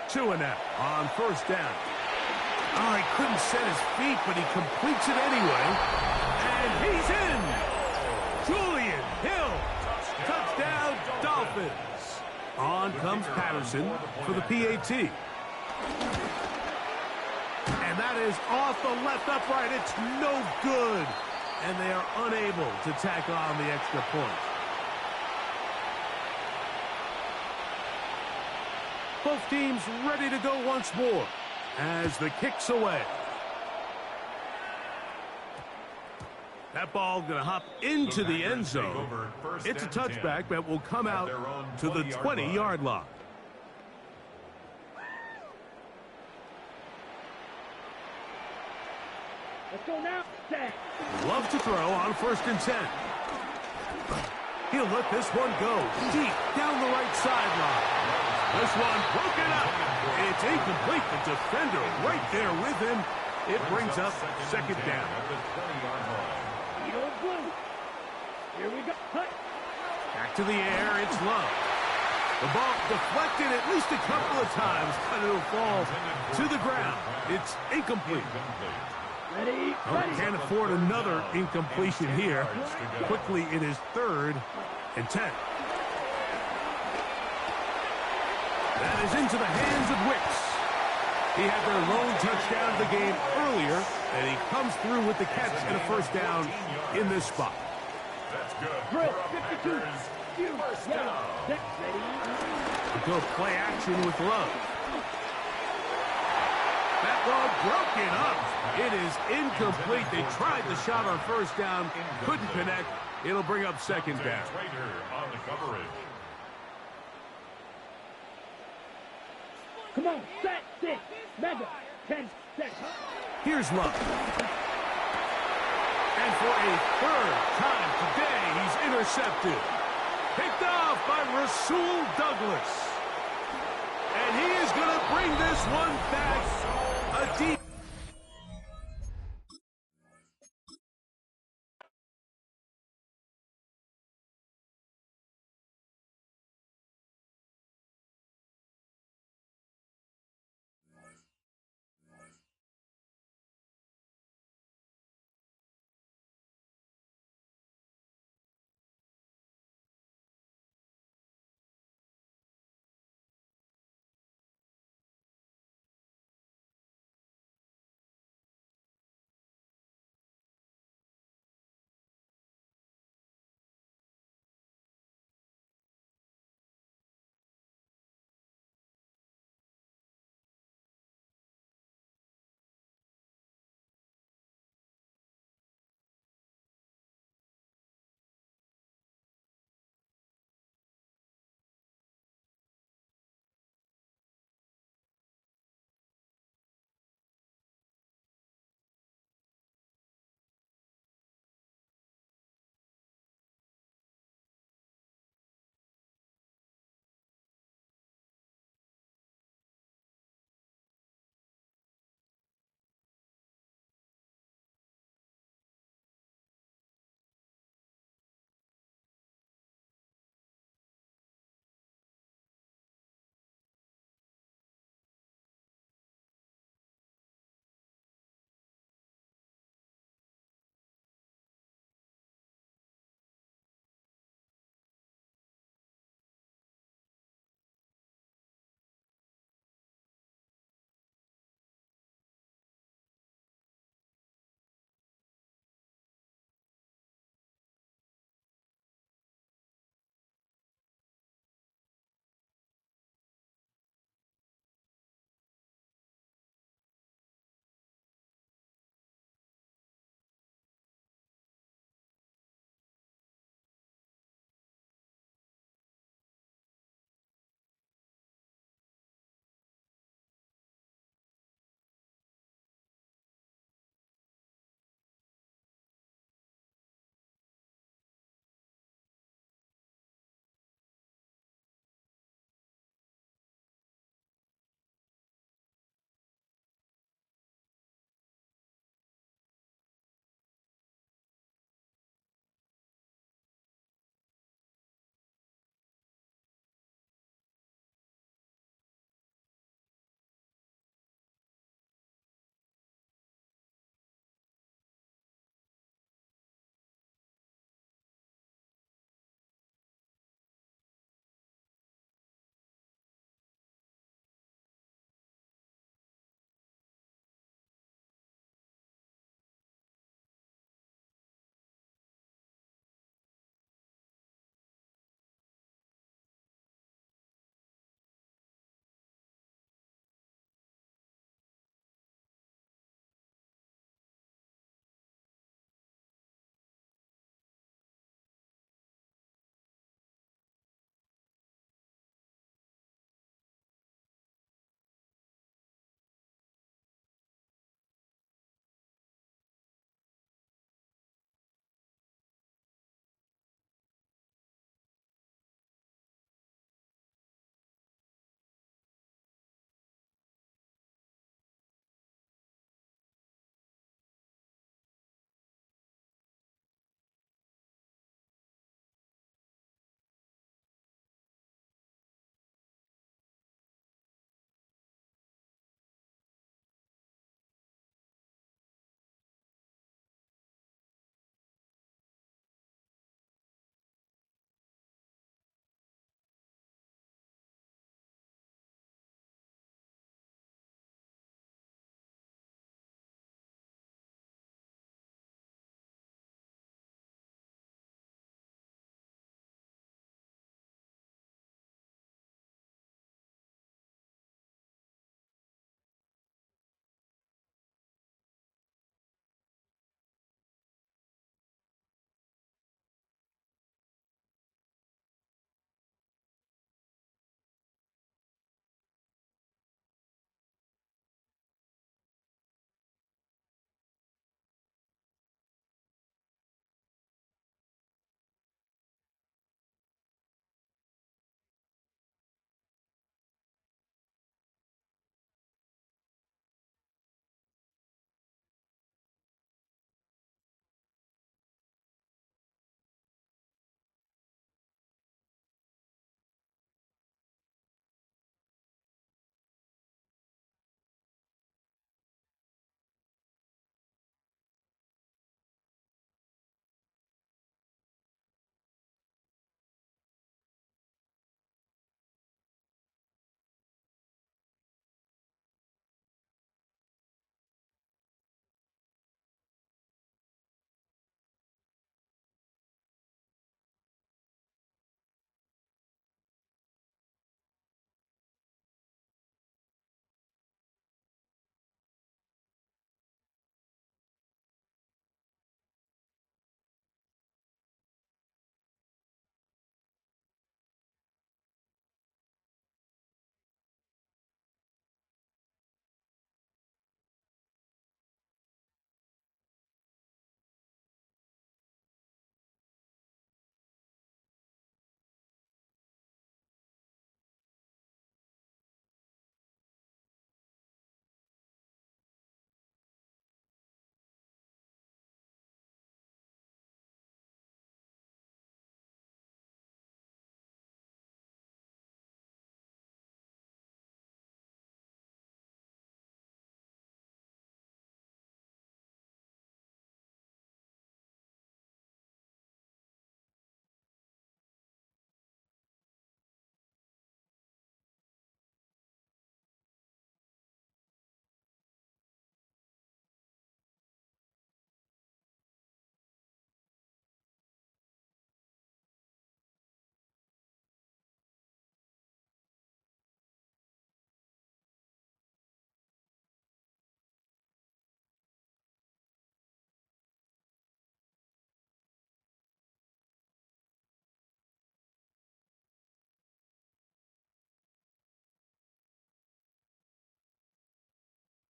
Tua now on first down. Oh, he couldn't set his feet, but he completes it anyway. And he's in. Julian Hill. Touchdown, Dolphins. On comes Patterson for the PAT. And that is off the left upright. It's no good. And they are unable to tack on the extra point. Both teams ready to go once more as the kick's away. That ball going to hop into the end zone. It's a touchback that will come out to the 20-yard line. Let's go now. Set. Love to throw on first and 10. He'll let this one go deep down the right sideline. This one broken up. It's incomplete. The defender right there with him. It brings up second down. Here we go. Hut. Back to the air. It's Love. The ball deflected at least a couple of times, but it'll fall to the ground. It's incomplete. Ready. Oh, can't afford another incompletion here. Quickly, it is third and 10. That is into the hands of Wicks. He had their lone touchdown of the game earlier, and he comes through with the catch and a first down in this spot. That's good. Drill. 52. First down. Ready. Go play action with Love. That ball broken up. It is incomplete. They tried the shot on first down, couldn't connect. It'll bring up second down. Trader on the coverage. Come on. Set. 6. Mega. 10 seconds. Here's Love. And for a third time today, he's intercepted. Picked off by Rasul Douglas. And he is going to bring this one back. A deep